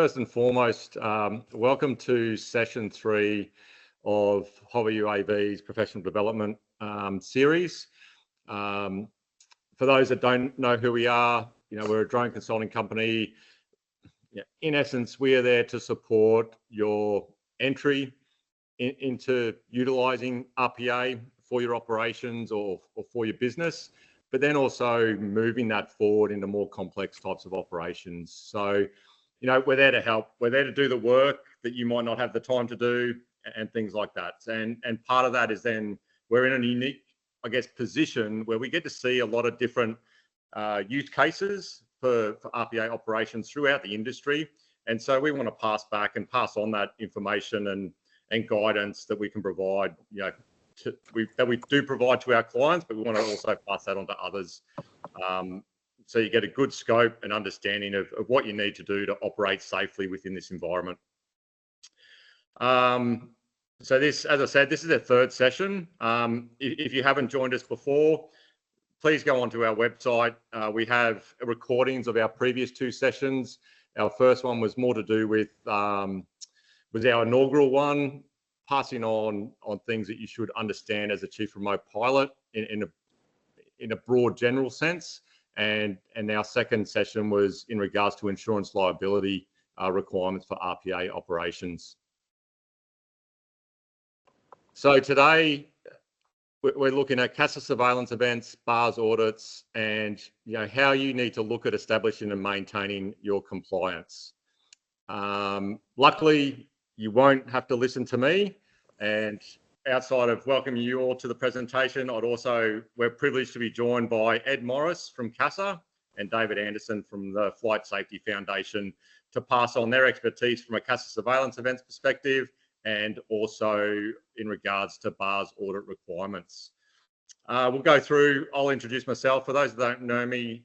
first and foremost, welcome to session 3 of Hover UAV's professional development series. For those that don't know who we are, we're a drone consulting company. In essence, we are there to support your entry into utilising RPA for your operations or for your business, but then also moving that forward into more complex types of operations. So, we're there to help. We're there to do the work that you might not have the time to do and things like that. And part of that is then we're in a unique, position where we get to see a lot of different use cases for RPA operations throughout the industry. And so we want to pass on that information and guidance that we can provide, that we do provide to our clients, but we want to also pass that on to others. So you get a good scope and understanding of what you need to do to operate safely within this environment. So this, as I said, this is our third session. If you haven't joined us before, please go onto our website. We have recordings of our previous 2 sessions. Our first one was more to do with was our inaugural one, passing on things that you should understand as a chief remote pilot in a broad general sense. And our second session was in regards to insurance liability requirements for RPA operations. So today we're looking at CASA surveillance events, BARS audits, and how you need to look at establishing and maintaining your compliance. Luckily, you won't have to listen to me. And outside of welcoming you all to the presentation, we're privileged to be joined by Ed Morris from CASA and David Anderson from the Flight Safety Foundation to pass on their expertise from a CASA surveillance events perspective and also in regards to BARS audit requirements. We'll go through, I'll introduce myself. For those that don't know me,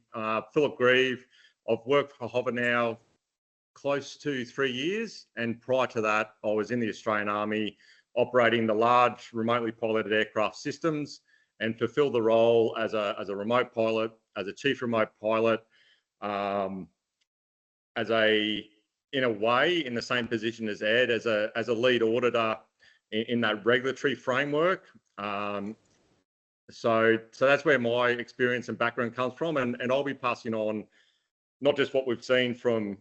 Philip Grieve. I've worked for Hover now close to 3 years, and prior to that, I was in the Australian Army operating the large remotely piloted aircraft systems and fulfilled the role as a remote pilot, as a chief remote pilot, in a way, in the same position as Ed, as a lead auditor in that regulatory framework. So that's where my experience and background comes from, and I'll be passing on not just what we've seen from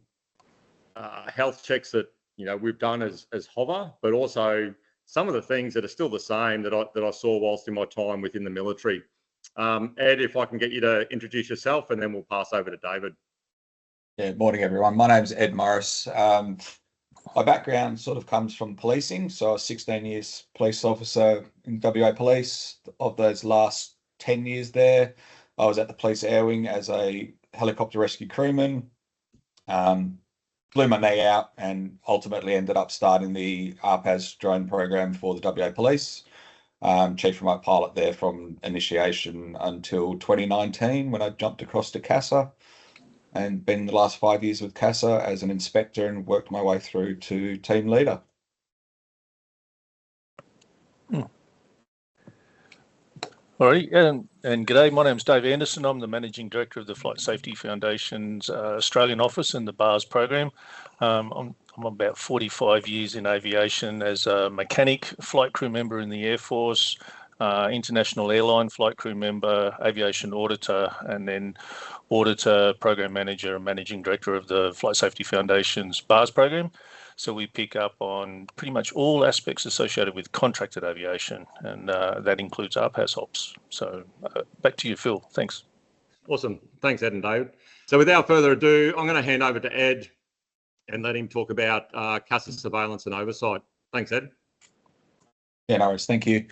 health checks that we've done as Hover, but also some of the things that are still the same that I saw whilst in my time within the military. Ed, if I can get you to introduce yourself, and then we'll pass over to David. Yeah, morning everyone. My name's Ed Morris. My background sort of comes from policing. So I was 16 years police officer in WA Police. Of those last 10 years there, I was at the Police Air Wing as a helicopter rescue crewman. Blew my knee out and ultimately ended up starting the RPAS drone program for the WA Police. Chief remote pilot there from initiation until 2019 when I jumped across to CASA, and been the last 5 years with CASA as an inspector and worked my way through to team leader. All right, and g'day, my name's Dave Anderson. I'm the Managing Director of the Flight Safety Foundation's Australian office in the BARS program. I'm about 45 years in aviation as a mechanic, flight crew member in the Air Force, international airline flight crew member, aviation auditor, and then auditor, program manager, and managing director of the Flight Safety Foundation's BARS program. So we pick up on pretty much all aspects associated with contracted aviation, and that includes RPAS ops. So back to you, Phil. Thanks. Awesome. Thanks, Ed and David. So without further ado, I'm going to hand over to Ed and let him talk about CASA surveillance and oversight. Thanks, Ed. Yeah, no worries. Thank you.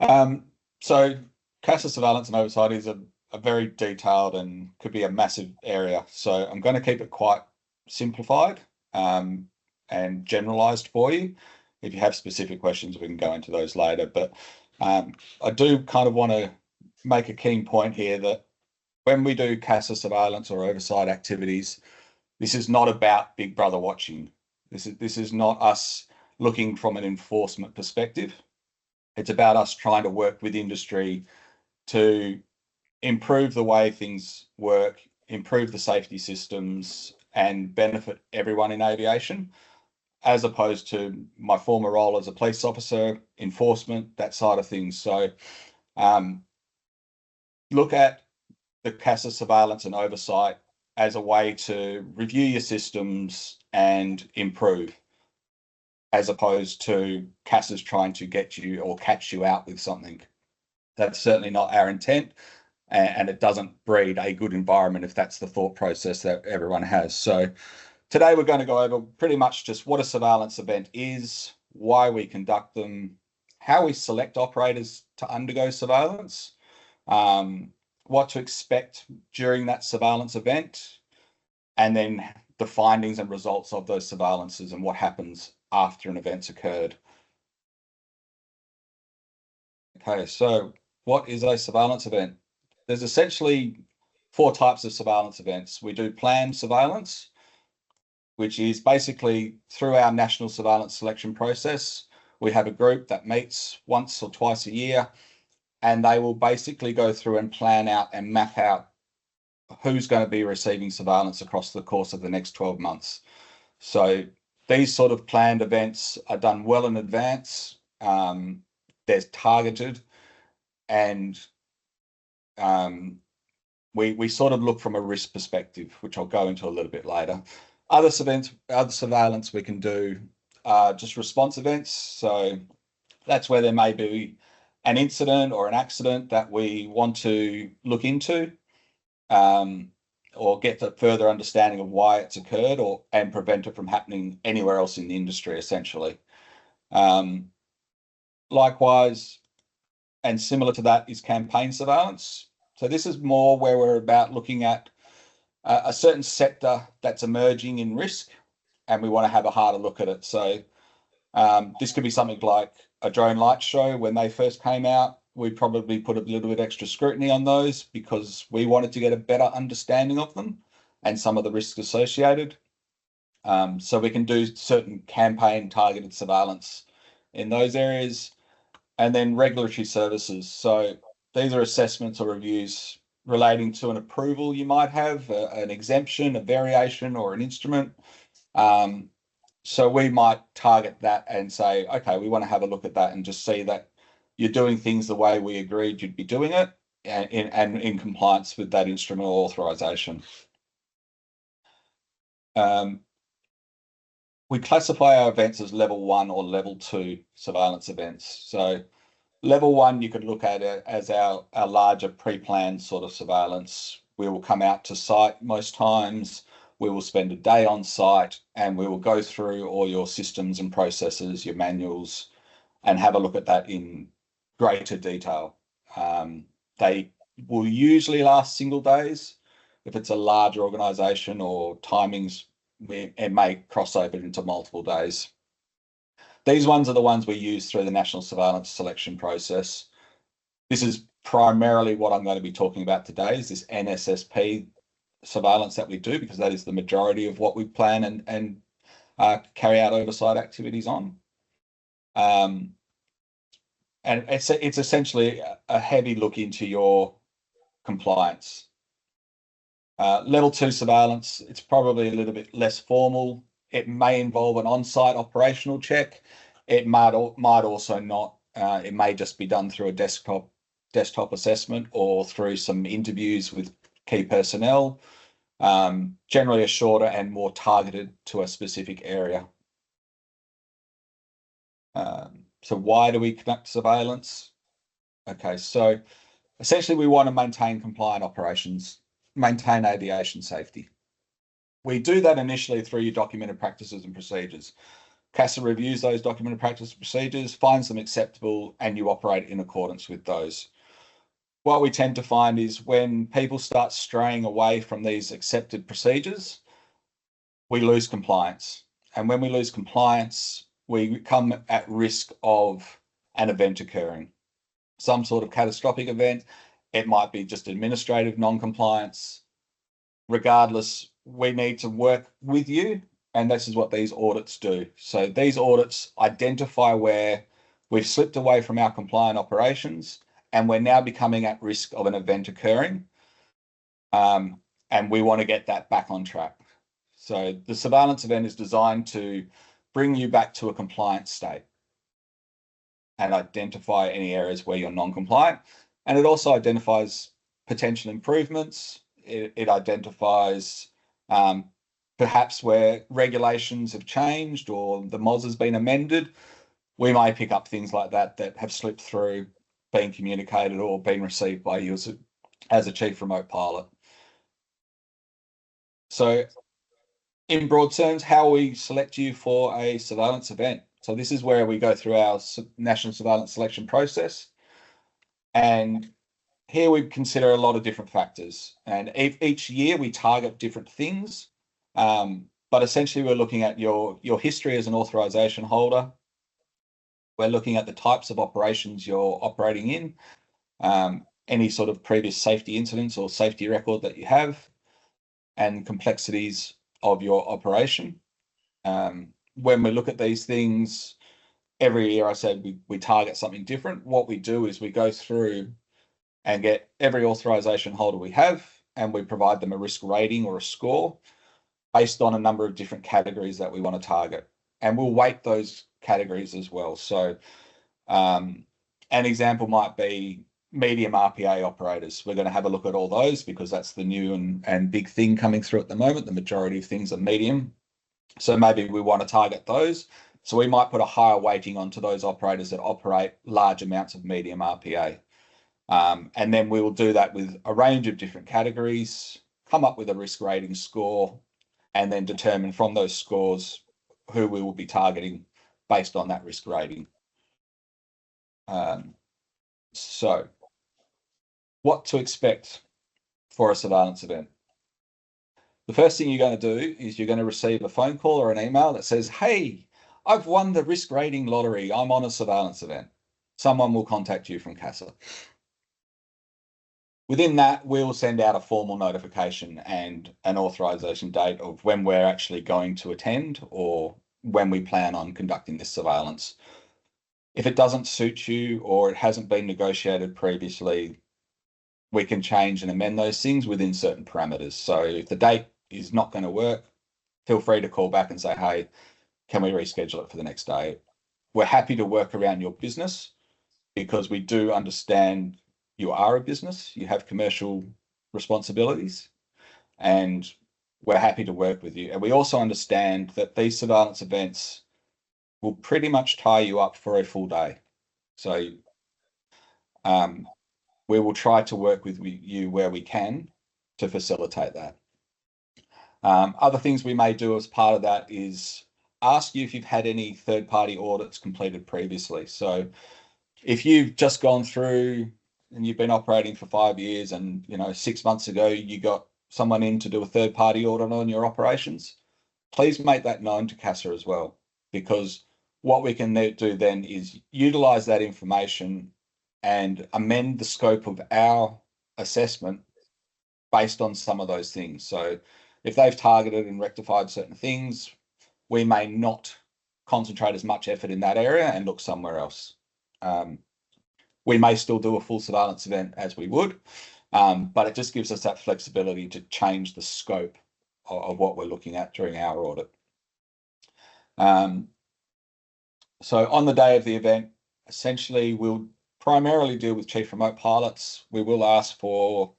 So CASA surveillance and oversight is a very detailed and could be a massive area. So I'm going to keep it quite simplified and generalized for you. If you have specific questions, we can go into those later. But I do kind of want to make a key point here that when we do CASA surveillance or oversight activities, this is not about Big Brother watching. This is not us looking from an enforcement perspective. It's about us trying to work with industry to improve the way things work, improve the safety systems, and benefit everyone in aviation, as opposed to my former role as a police officer, enforcement, that side of things. So look at the CASA surveillance and oversight as a way to review your systems and improve, as opposed to CASA's trying to get you or catch you out with something. That's certainly not our intent, and it doesn't breed a good environment if that's the thought process that everyone has. So today we're going to go over pretty much just what a surveillance event is, why we conduct them, how we select operators to undergo surveillance, what to expect during that surveillance event, and then the findings and results of those surveillances and what happens after an event's occurred. Okay, so what is a surveillance event? There's essentially 4 types of surveillance events. We do planned surveillance, which is basically through our national surveillance selection process. We have a group that meets once or twice a year, and they will basically go through and plan out and map out who's going to be receiving surveillance across the course of the next 12 months. So these sort of planned events are done well in advance. They're targeted, and we sort of look from a risk perspective, which I'll go into a little bit later. Other surveillance we can do just response events. So that's where there may be an incident or an accident that we want to look into, or get a further understanding of why it's occurred, and prevent it from happening anywhere else in the industry, essentially. Likewise, and similar to that, is campaign surveillance. So this is more where we're about looking at a certain sector that's emerging in risk, and we want to have a harder look at it. So this could be something like a drone light show. When they first came out, we probably put a little bit extra scrutiny on those because we wanted to get a better understanding of them and some of the risks associated. So we can do certain campaign targeted surveillance in those areas. And then regulatory services. So these are assessments or reviews relating to an approval you might have, an exemption, a variation, or an instrument. So we might target that and say, okay, we want to have a look at that and just see that you're doing things the way we agreed you'd be doing it, and in compliance with that instrument or authorization. We classify our events as level 1 or level 2 surveillance events. So level 1, you could look at it as our larger pre-planned sort of surveillance. We will come out to site most times. We will spend a day on site, and we will go through all your systems and processes, your manuals, and have a look at that in greater detail. They will usually last single days. If it's a larger organisation or timings, it may cross over into multiple days. These ones are the ones we use through the National Surveillance Selection process. This is primarily what I'm going to be talking about today, is this NSSP surveillance that we do, because that is the majority of what we plan and carry out oversight activities on. And it's essentially a heavy look into your compliance. Level 2 surveillance, it's probably a little bit less formal. It may involve an on-site operational check. It might also not. It may just be done through a desktop assessment or through some interviews with key personnel. Generally a shorter and more targeted to a specific area. So why do we conduct surveillance? Okay, so essentially we want to maintain compliant operations, maintain aviation safety. We do that initially through your documented practices and procedures. CASA reviews those documented practices and procedures, finds them acceptable, and you operate in accordance with those. What we tend to find is when people start straying away from these accepted procedures, we lose compliance. And when we lose compliance, we come at risk of an event occurring. Some sort of catastrophic event. It might be just administrative non-compliance. Regardless, we need to work with you, and this is what these audits do. So these audits identify where we've slipped away from our compliant operations, and we're now becoming at risk of an event occurring, and we want to get that back on track. So the surveillance event is designed to bring you back to a compliant state and identify any areas where you're non-compliant. And it also identifies potential improvements. It identifies perhaps where regulations have changed or the MOS has been amended. We may pick up things like that have slipped through, being communicated or been received by you as a chief remote pilot. So in broad terms, how we select you for a surveillance event. So this is where we go through our national surveillance selection process. And here we consider a lot of different factors. And each year we target different things. But essentially we're looking at your history as an authorization holder. We're looking at the types of operations you're operating in, any sort of previous safety incidents or safety record that you have, and complexities of your operation. When we look at these things, every year I said we target something different. What we do is we go through and get every authorization holder we have, and we provide them a risk rating or a score based on a number of different categories that we want to target. And we'll weight those categories as well. So an example might be medium RPA operators. We're going to have a look at all those because that's the new and big thing coming through at the moment. The majority of things are medium. So maybe we want to target those. So we might put a higher weighting onto those operators that operate large amounts of medium RPA. And then we will do that with a range of different categories, come up with a risk rating score, and then determine from those scores who we will be targeting based on that risk rating. So what to expect for a surveillance event? The first thing you're going to do is you're going to receive a phone call or an email that says, hey, I've won the risk rating lottery. I'm on a surveillance event. Someone will contact you from CASA. Within that, we'll send out a formal notification and an authorization date of when we're actually going to attend or when we plan on conducting this surveillance. If it doesn't suit you or it hasn't been negotiated previously, we can change and amend those things within certain parameters. So if the date is not going to work, feel free to call back and say, hey, can we reschedule it for the next day? We're happy to work around your business because we do understand you are a business, you have commercial responsibilities, and we're happy to work with you. And we also understand that these surveillance events will pretty much tie you up for a full day. So we will try to work with you where we can to facilitate that. Other things we may do as part of that is ask you if you've had any third-party audits completed previously. So if you've just gone through and you've been operating for 5 years and 6 months ago you got someone in to do a third-party audit on your operations, please make that known to CASA as well, because what we can do then is utilize that information and amend the scope of our assessment based on some of those things. So if they've targeted and rectified certain things, we may not concentrate as much effort in that area and look somewhere else. We may still do a full surveillance event as we would, but it just gives us that flexibility to change the scope of what we're looking at during our audit. So on the day of the event, essentially we'll primarily deal with chief remote pilots. We will ask for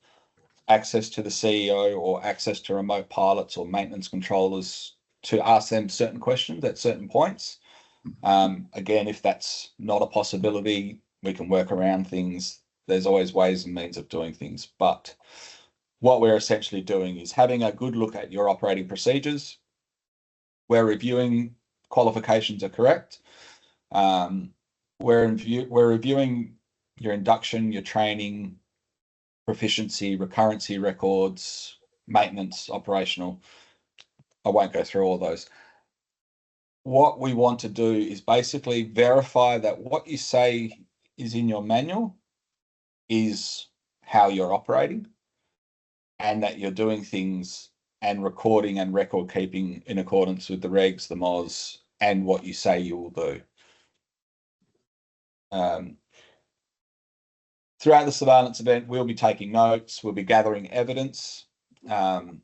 access to the CEO or access to remote pilots or maintenance controllers to ask them certain questions at certain points. Again, if that's not a possibility, we can work around things. There's always ways and means of doing things. But what we're essentially doing is having a good look at your operating procedures. We're reviewing qualifications are correct. We're reviewing your induction, your training, proficiency, recurrency records, maintenance, operational. I won't go through all those. What we want to do is basically verify that what you say is in your manual is how you're operating, and that you're doing things and recording and record keeping in accordance with the regs, the MOS, and what you say you will do. Throughout the surveillance event, we'll be taking notes, we'll be gathering evidence, and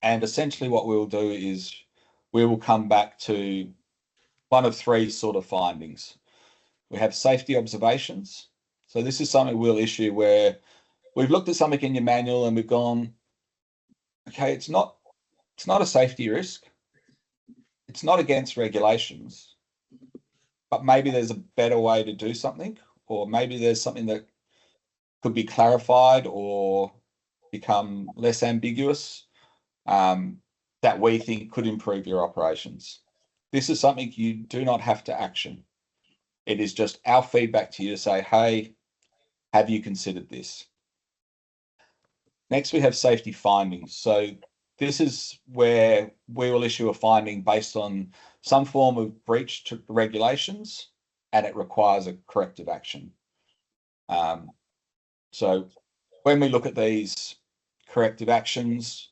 And essentially what we'll do is we will come back to one of three sort of findings. We have safety observations. So this is something we'll issue where we've looked at something in your manual and we've gone, okay, it's not a safety risk. It's not against regulations, but maybe there's a better way to do something, or maybe there's something that could be clarified or become less ambiguous that we think could improve your operations. This is something you do not have to action. It is just our feedback to you to say, hey, have you considered this? Next, we have safety findings. So this is where we will issue a finding based on some form of breach to regulations, and it requires a corrective action. So when we look at these corrective actions,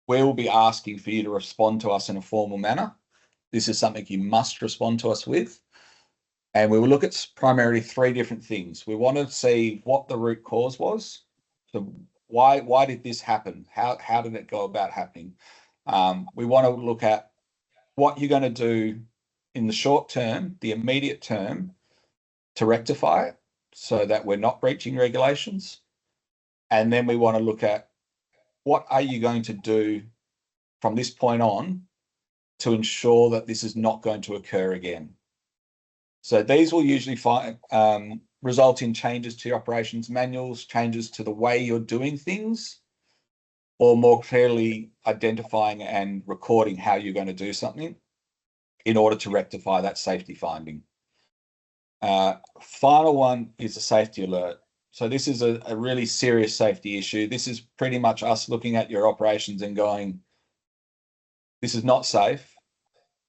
we will be asking for you to respond to us in a formal manner. This is something you must respond to us with. And we will look at primarily three different things. We want to see what the root cause was. So why did this happen? How did it go about happening? We want to look at what you're going to do in the short term, the immediate term, to rectify it so that we're not breaching regulations. And then we want to look at what are you going to do from this point on to ensure that this is not going to occur again. So these will usually result in changes to your operations manuals, changes to the way you're doing things, or more clearly identifying and recording how you're going to do something in order to rectify that safety finding. Final one is a safety alert. So this is a really serious safety issue. This is pretty much us looking at your operations and going, this is not safe.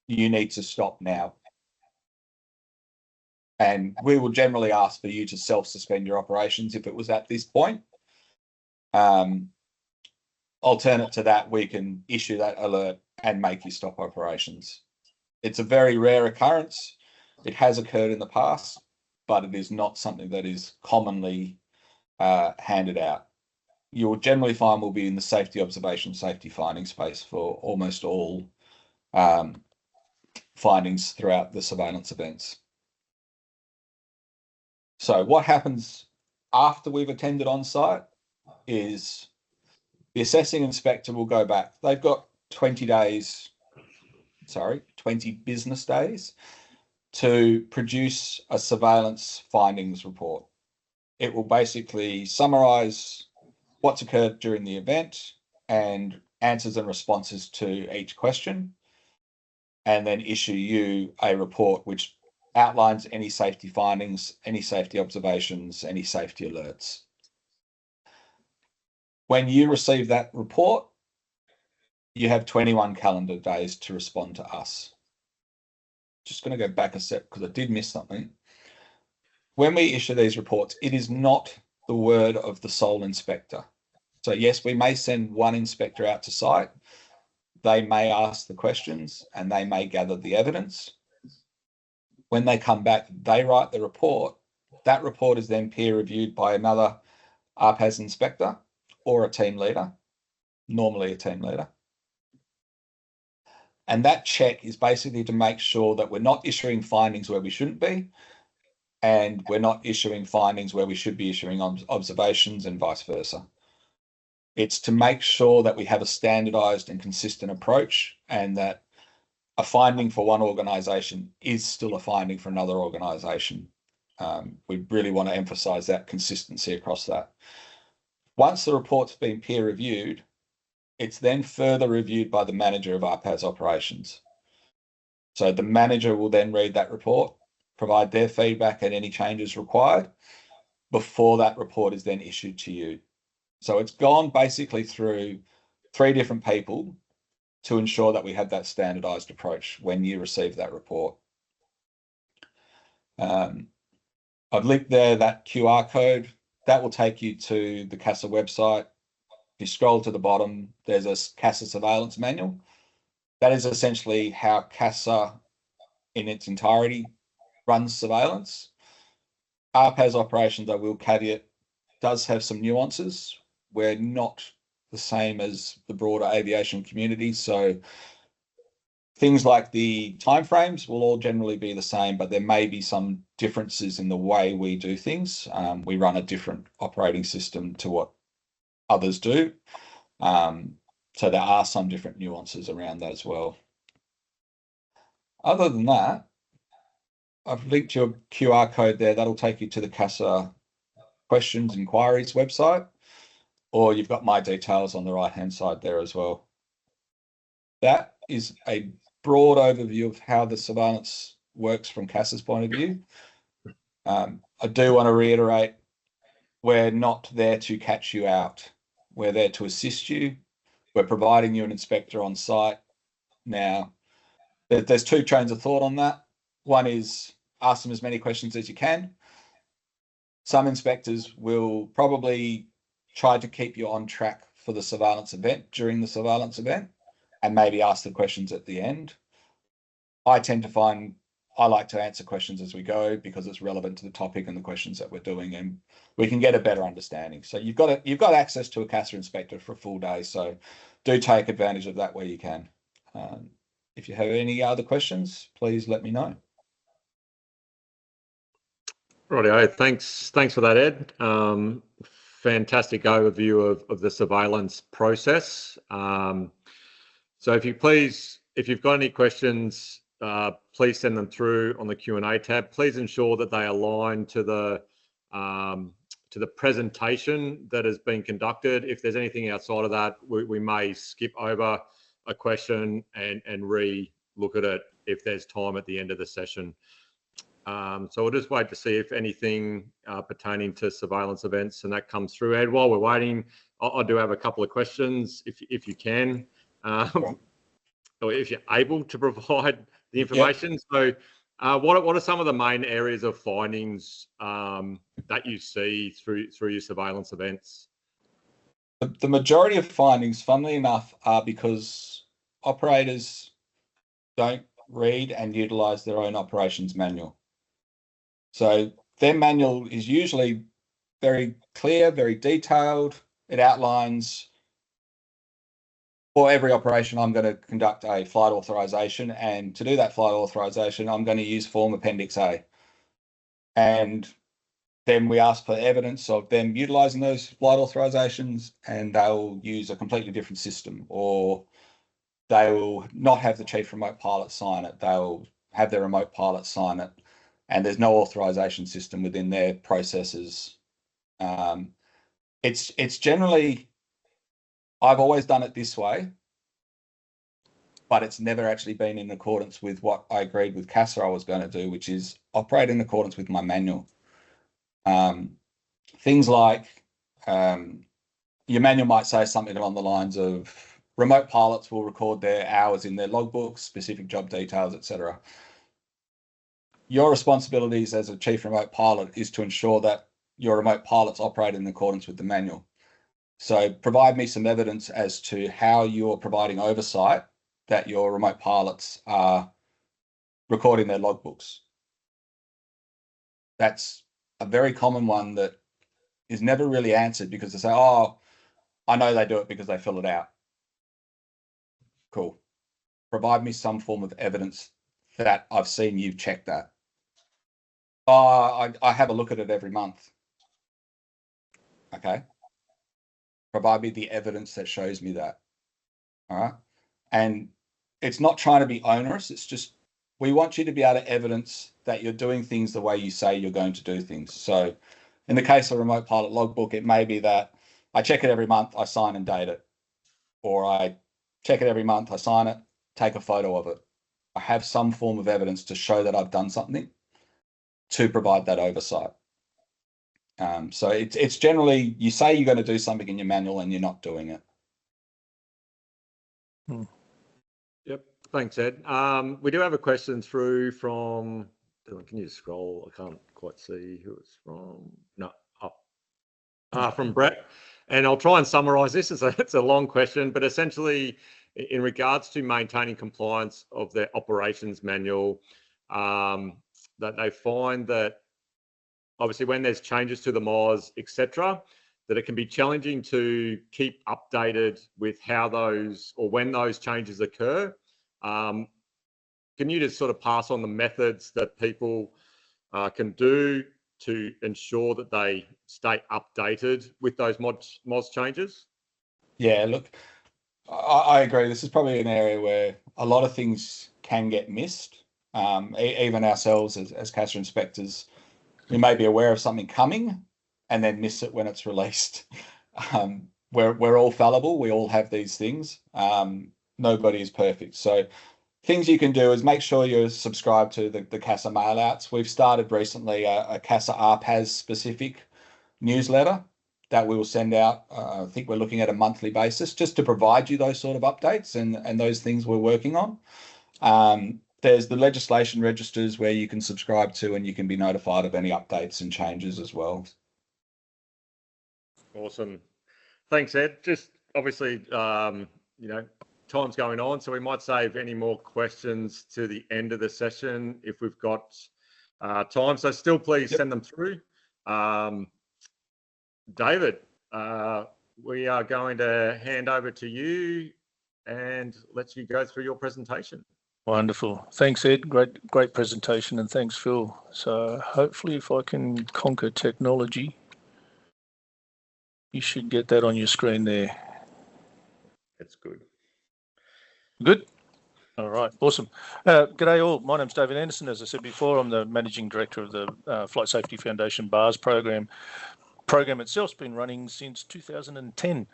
You need to stop now. And we will generally ask for you to self-suspend your operations if it was at this point. Alternate to that, we can issue that alert and make you stop operations. It's a very rare occurrence. It has occurred in the past, but it is not something that is commonly handed out. You will generally find we'll be in the safety observation, safety finding space for almost all findings throughout the surveillance events. So what happens after we've attended on site is the assessing inspector will go back. They've got 20 business days to produce a surveillance findings report. It will basically summarize what's occurred during the event and answers and responses to each question, and then issue you a report which outlines any safety findings, any safety observations, any safety alerts. When you receive that report, you have 21 calendar days to respond to us. Just going to go back a step because I did miss something. When we issue these reports, it is not the word of the sole inspector. So yes, we may send one inspector out to site. They may ask the questions and they may gather the evidence. When they come back, they write the report. That report is then peer reviewed by another RPAS inspector or a team leader, normally a team leader. And that check is basically to make sure that we're not issuing findings where we shouldn't be, and we're not issuing findings where we should be issuing observations and vice versa. It's to make sure that we have a standardized and consistent approach, and that a finding for one organisation is still a finding for another organisation. We really want to emphasise that consistency across that. Once the report's been peer reviewed, it's then further reviewed by the manager of RPAS operations. So the manager will then read that report, provide their feedback and any changes required before that report is then issued to you. So it's gone basically through 3 different people to ensure that we have that standardized approach when you receive that report. I've linked there that QR code. That will take you to the CASA website. If you scroll to the bottom, there's a CASA surveillance manual. That is essentially how CASA in its entirety runs surveillance. RPAS operations, I will caveat, does have some nuances. We're not the same as the broader aviation community. So things like the timeframes will all generally be the same, but there may be some differences in the way we do things. We run a different operating system to what others do. So there are some different nuances around that as well. Other than that, I've linked your QR code there. That'll take you to the CASA questions inquiries website, or you've got my details on the right-hand side there as well. That is a broad overview of how the surveillance works from CASA's point of view. I do want to reiterate, we're not there to catch you out. We're there to assist you. We're providing you an inspector on site. Now, there's two trains of thought on that. One is ask them as many questions as you can. Some inspectors will probably try to keep you on track for the surveillance event during the surveillance event and maybe ask the questions at the end. I tend to find I like to answer questions as we go because it's relevant to the topic and the questions that we're doing, and we can get a better understanding. So you've got access to a CASA inspector for a full day, so do take advantage of that where you can. If you have any other questions, please let me know. Rightio, thanks for that, Ed. Fantastic overview of the surveillance process. So if you've got any questions, please send them through on the Q&A tab. Please ensure that they align to the presentation that has been conducted. If there's anything outside of that, we may skip over a question and re-look at it if there's time at the end of the session. So we'll just wait to see if anything pertaining to surveillance events and that comes through. Ed, while we're waiting, I do have a couple of questions, if you can, or if you're able to provide the information. Yep. So what are some of the main areas of findings that you see through your surveillance events? The majority of findings, funnily enough, are because operators don't read and utilise their own operations manual. So their manual is usually very clear, very detailed. It outlines, for every operation, I'm going to conduct a flight authorisation, and to do that flight authorisation, I'm going to use Form Appendix A. And then we ask for evidence of them utilising those flight authorisations, and they'll use a completely different system, or they will not have the chief remote pilot sign it. They'll have their remote pilot sign it, and there's no authorisation system within their processes. It's generally, I've always done it this way, but it's never actually been in accordance with what I agreed with CASA I was going to do, which is operate in accordance with my manual. Things like your manual might say something along the lines of remote pilots will record their hours in their logbooks, specific job details, etc. Your responsibilities as a chief remote pilot is to ensure that your remote pilots operate in accordance with the manual. So provide me some evidence as to how you're providing oversight that your remote pilots are recording their logbooks. That's a very common one that is never really answered because they say, oh, I know they do it because they fill it out. Cool. Provide me some form of evidence that I've seen you've checked that. Oh, I have a look at it every month. Okay. Provide me the evidence that shows me that. All right. And it's not trying to be onerous. It's just, we want you to be able to evidence that you're doing things the way you say you're going to do things. So in the case of remote pilot logbook, it may be that I check it every month, I sign and date it. Or I check it every month, I sign it, take a photo of it. I have some form of evidence to show that I've done something to provide that oversight. So it's generally, you say you're going to do something in your manual and you're not doing it. Yep. Thanks, Ed. We do have a question through from, can you scroll? I can't quite see who it's from. No, from Brett. And I'll try and summarise this. It's a long question, but essentially in regards to maintaining compliance of their operations manual, that they find that obviously when there's changes to the MOS, etc., that it can be challenging to keep updated with how those or when those changes occur. Can you just sort of pass on the methods that people can do to ensure that they stay updated with those MOS changes? Yeah, look, I agree. This is probably an area where a lot of things can get missed. Even ourselves as CASA inspectors, we may be aware of something coming and then miss it when it's released. We're all fallible. We all have these things. Nobody is perfect. So things you can do is make sure you're subscribed to the CASA mailouts. We've started recently a CASA RPAS specific newsletter that we will send out. I think we're looking at a monthly basis just to provide you those sort of updates and those things we're working on. There's the legislation registers where you can subscribe to and you can be notified of any updates and changes as well. Awesome. Thanks, Ed. Just obviously, time's going on, so we might save any more questions to the end of the session if we've got time. So still please send them through. David, we are going to hand over to you and let you go through your presentation. Wonderful. Thanks, Ed. Great presentation, and thanks, Phil. So hopefully if I can conquer technology, you should get that on your screen there. That's good. Good? All right, awesome. G'day all. My name's David Anderson. As I said before, I'm the Managing Director of the Flight Safety Foundation BARS program. Program itself's been running since 2010,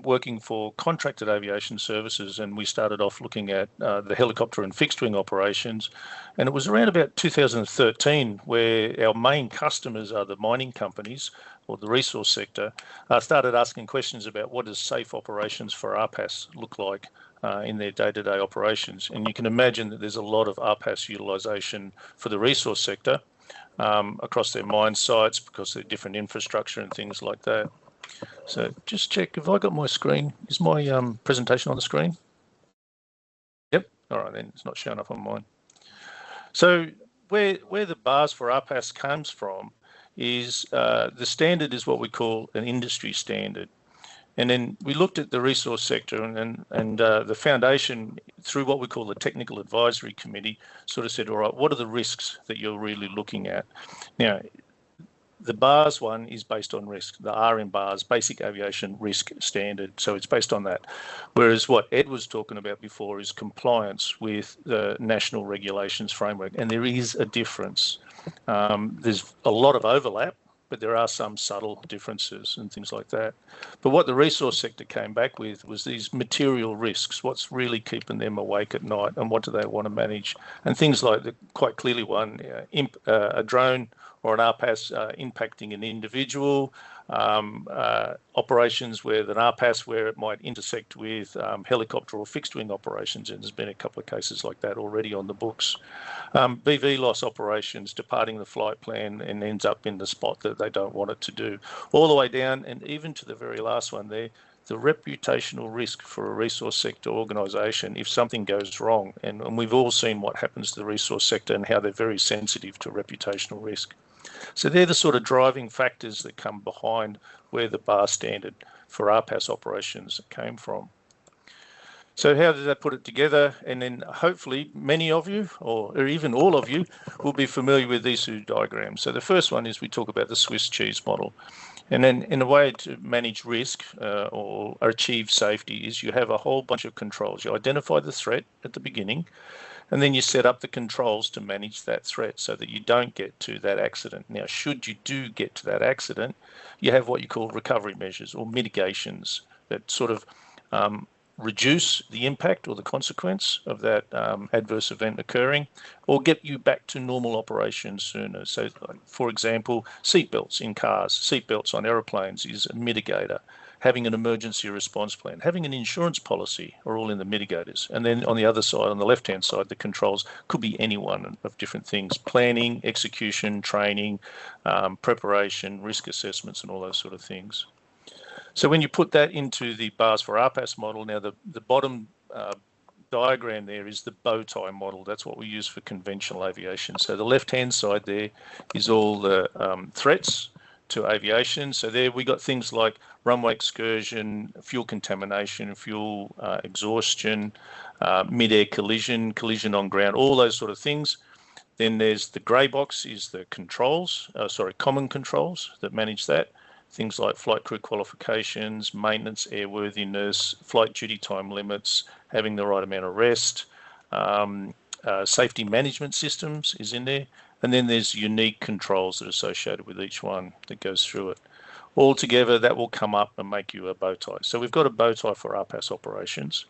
working for contracted aviation services, and we started off looking at the helicopter and fixed wing operations, and it was around about 2013 where our main customers are the mining companies or the resource sector, started asking questions about what does safe operations for RPAS look like in their day-to-day operations. And you can imagine that there's a lot of RPAS utilisation for the resource sector across their mine sites because they're different infrastructure and things like that. So just check, have I got my screen? Is my presentation on the screen? Yep. All right, then it's not showing up on mine. So where the BARS for RPAS comes from is the standard is what we call an industry standard. And then we looked at the resource sector and the foundation, through what we call the Technical Advisory Committee, sort of said, all right, what are the risks that you're really looking at? Now, the BARS one is based on risk. The R in BARS, Basic Aviation Risk Standard. So it's based on that. Whereas what Ed was talking about before is compliance with the national regulations framework. And there is a difference. There's a lot of overlap, but there are some subtle differences and things like that. But what the resource sector came back with was these material risks. What's really keeping them awake at night, and what do they want to manage? And things like quite clearly one, a drone or an RPAS impacting an individual, operations with an RPAS where it might intersect with helicopter or fixed wing operations, and there's been a couple of cases like that already on the books. BV loss operations, departing the flight plan and ends up in the spot that they don't want it to do, all the way down, and even to the very last one there, the reputational risk for a resource sector organisation if something goes wrong. And we've all seen what happens to the resource sector and how they're very sensitive to reputational risk. So they're the sort of driving factors that come behind where the BAR standard for RPAS operations came from. So how did they put it together? And then hopefully many of you, or even all of you, will be familiar with these two diagrams. So the first one is we talk about the Swiss cheese model. And then in a way to manage risk or achieve safety is you have a whole bunch of controls. You identify the threat at the beginning, and then you set up the controls to manage that threat so that you don't get to that accident. Now, should you do get to that accident, you have what you call recovery measures or mitigations that sort of reduce the impact or the consequence of that adverse event occurring, or get you back to normal operations sooner. So, for example, seatbelts in cars, seatbelts on aeroplanes is a mitigator. Having an emergency response plan, having an insurance policy are all in the mitigators. And then on the other side, on the left-hand side, the controls could be any one of different things: planning, execution, training, preparation, risk assessments, and all those sort of things. So when you put that into the BARS for RPAS model, now the bottom diagram there is the bow tie model. That's what we use for conventional aviation. So the left-hand side there is all the threats to aviation. So there we got things like runway excursion, fuel contamination, fuel exhaustion, mid-air collision, collision on ground, all those sort of things. Then there's the grey box is the controls, common controls that manage that. Things like flight crew qualifications, maintenance, airworthiness, flight duty time limits, having the right amount of rest, safety management systems is in there. And then there's unique controls that are associated with each one that goes through it. All together, that will come up and make you a bow tie. So we've got a bow tie for RPAS operations.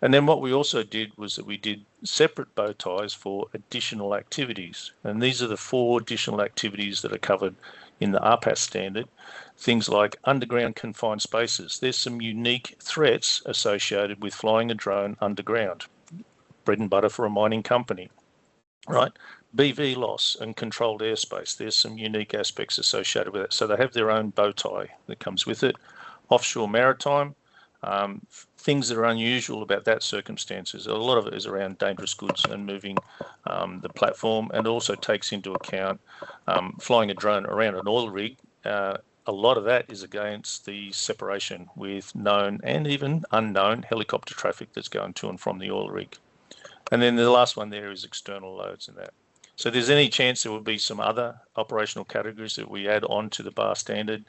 And then what we also did was that we did separate bow ties for additional activities. And these are the 4 additional activities that are covered in the RPAS standard. Things like underground confined spaces. There's some unique threats associated with flying a drone underground. Bread and butter for a mining company, right? BV loss and controlled airspace. There's some unique aspects associated with it. So they have their own bow tie that comes with it. Offshore maritime. Things that are unusual about that circumstances. A lot of it is around dangerous goods and moving the platform, and also takes into account flying a drone around an oil rig. A lot of that is against the separation with known and even unknown helicopter traffic that's going to and from the oil rig. And then the last one there is external loads and that. So there's any chance there will be some other operational categories that we add on to the BAR standard.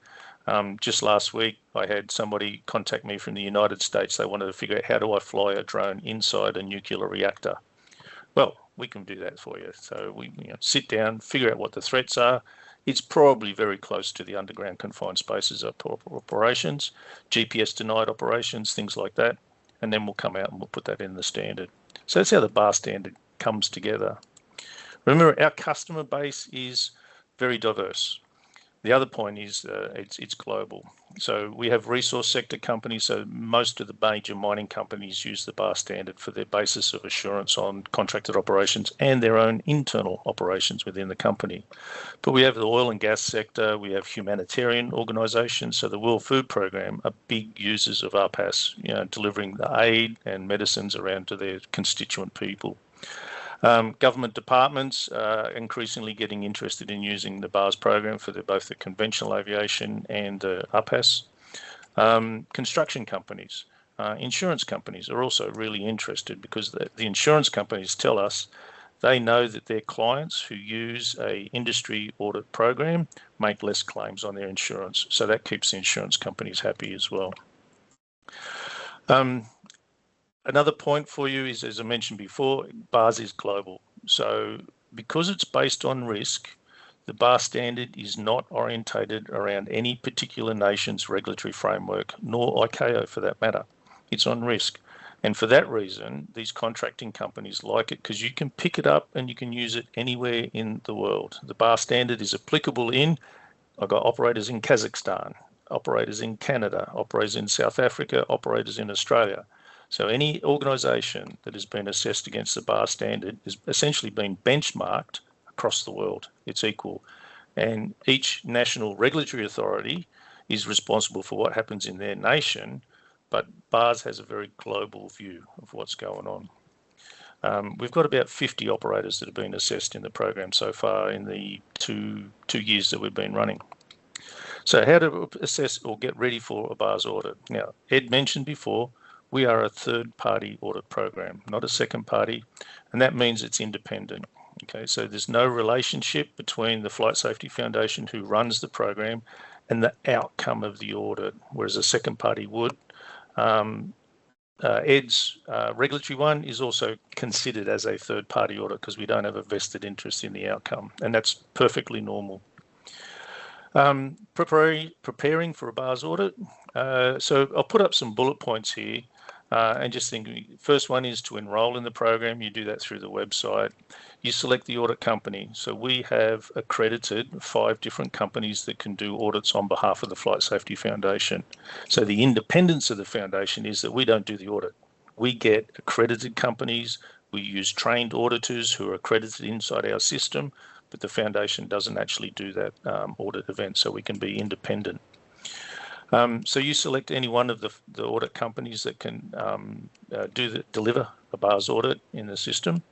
Just last week, I had somebody contact me from the United States. They wanted to figure out, how do I fly a drone inside a nuclear reactor? Well, we can do that for you. So we sit down, figure out what the threats are. It's probably very close to the underground confined spaces operations, GPS denied operations, things like that. And then we'll come out and we'll put that in the standard. So that's how the BAR standard comes together. Remember, our customer base is very diverse. The other point is it's global. So we have resource sector companies. So most of the major mining companies use the BAR standard for their basis of assurance on contracted operations and their own internal operations within the company. But we have the oil and gas sector. We have humanitarian organisations. So the World Food Programme are big users of RPAS, delivering the aid and medicines around to their constituent people. Government departments are increasingly getting interested in using the BARS program for both the conventional aviation and RPAS. Construction companies, insurance companies are also really interested, because the insurance companies tell us they know that their clients who use a industry audit program make less claims on their insurance. So that keeps the insurance companies happy as well. Another point for you is, as I mentioned before, BARS is global. So because it's based on risk, the BAR standard is not orientated around any particular nation's regulatory framework, nor ICAO for that matter. It's on risk. And for that reason, these contracting companies like it, because you can pick it up and you can use it anywhere in the world. The BAR standard is applicable I've got operators in Kazakhstan, operators in Canada, operators in South Africa, operators in Australia. So any organisation that has been assessed against the BAR standard is essentially been benchmarked across the world. It's equal. And each national regulatory authority is responsible for what happens in their nation, but BARS has a very global view of what's going on. We've got about 50 operators that have been assessed in the program so far in the two years that we've been running. So how to assess or get ready for a BARS audit? Now, Ed mentioned before, we are a third-party audit program, not a second party, and that means it's independent. Okay, so there's no relationship between the Flight Safety Foundation, who runs the program, and the outcome of the audit, whereas a second party would. Ed's regulatory one is also considered as a third-party audit because we don't have a vested interest in the outcome, and that's perfectly normal. Preparing for a BARS audit. So I'll put up some bullet points here. And just think, first one is to enroll in the program. You do that through the website. You select the audit company. So we have accredited 5 different companies that can do audits on behalf of the Flight Safety Foundation. So the independence of the foundation is that we don't do the audit. We get accredited companies. We use trained auditors who are accredited inside our system, but the foundation doesn't actually do that audit event, so we can be independent. So you select any one of the audit companies that can deliver a BARS audit in the system.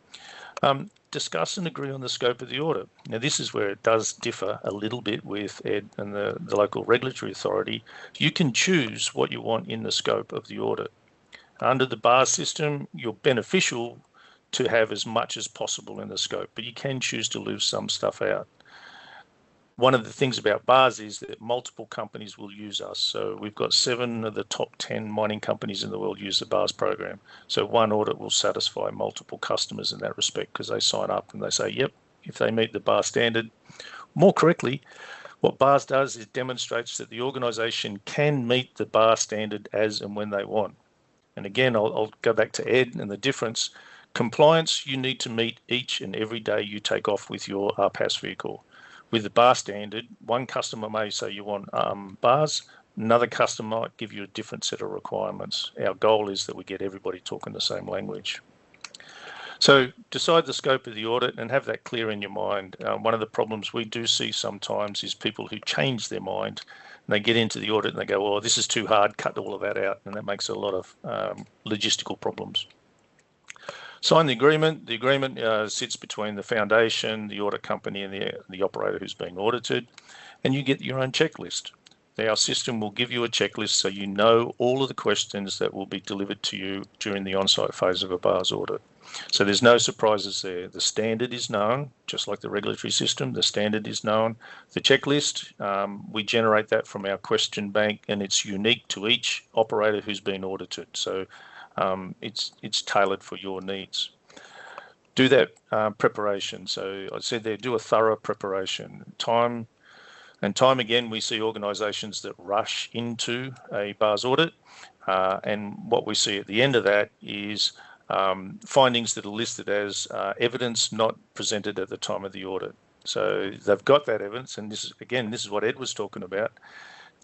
Discuss and agree on the scope of the audit. Now, this is where it does differ a little bit with Ed and the local regulatory authority. You can choose what you want in the scope of the audit. Under the BARS system, you're beneficial to have as much as possible in the scope, but you can choose to leave some stuff out. One of the things about BARS is that multiple companies will use us. So we've got 7 of the top 10 mining companies in the world use the BARS program. So one audit will satisfy multiple customers in that respect because they sign up and they say, yep, if they meet the BARS standard. More correctly, what BARS does is demonstrates that the organisation can meet the BARS standard as and when they want. And again, I'll go back to Ed and the difference. Compliance, you need to meet each and every day you take off with your RPAS vehicle. With the BARS standard, one customer may say you want BARS, another customer might give you a different set of requirements. Our goal is that we get everybody talking the same language. So decide the scope of the audit and have that clear in your mind. One of the problems we do see sometimes is people who change their mind and they get into the audit and they go, oh, this is too hard, cut all of that out. And that makes a lot of logistical problems. Sign the agreement. The agreement sits between the foundation, the audit company, and the operator who's being audited, and you get your own checklist. Our system will give you a checklist so you know all of the questions that will be delivered to you during the on-site phase of a BARS audit. So there's no surprises there. The standard is known, just like the regulatory system, the standard is known. The checklist, we generate that from our question bank, and it's unique to each operator who's been audited. So it's tailored for your needs. Do that preparation. So I said there, do a thorough preparation. Time again, we see organisations that rush into a BARS audit, and what we see at the end of that is findings that are listed as evidence not presented at the time of the audit. So they've got that evidence, and this is what Ed was talking about.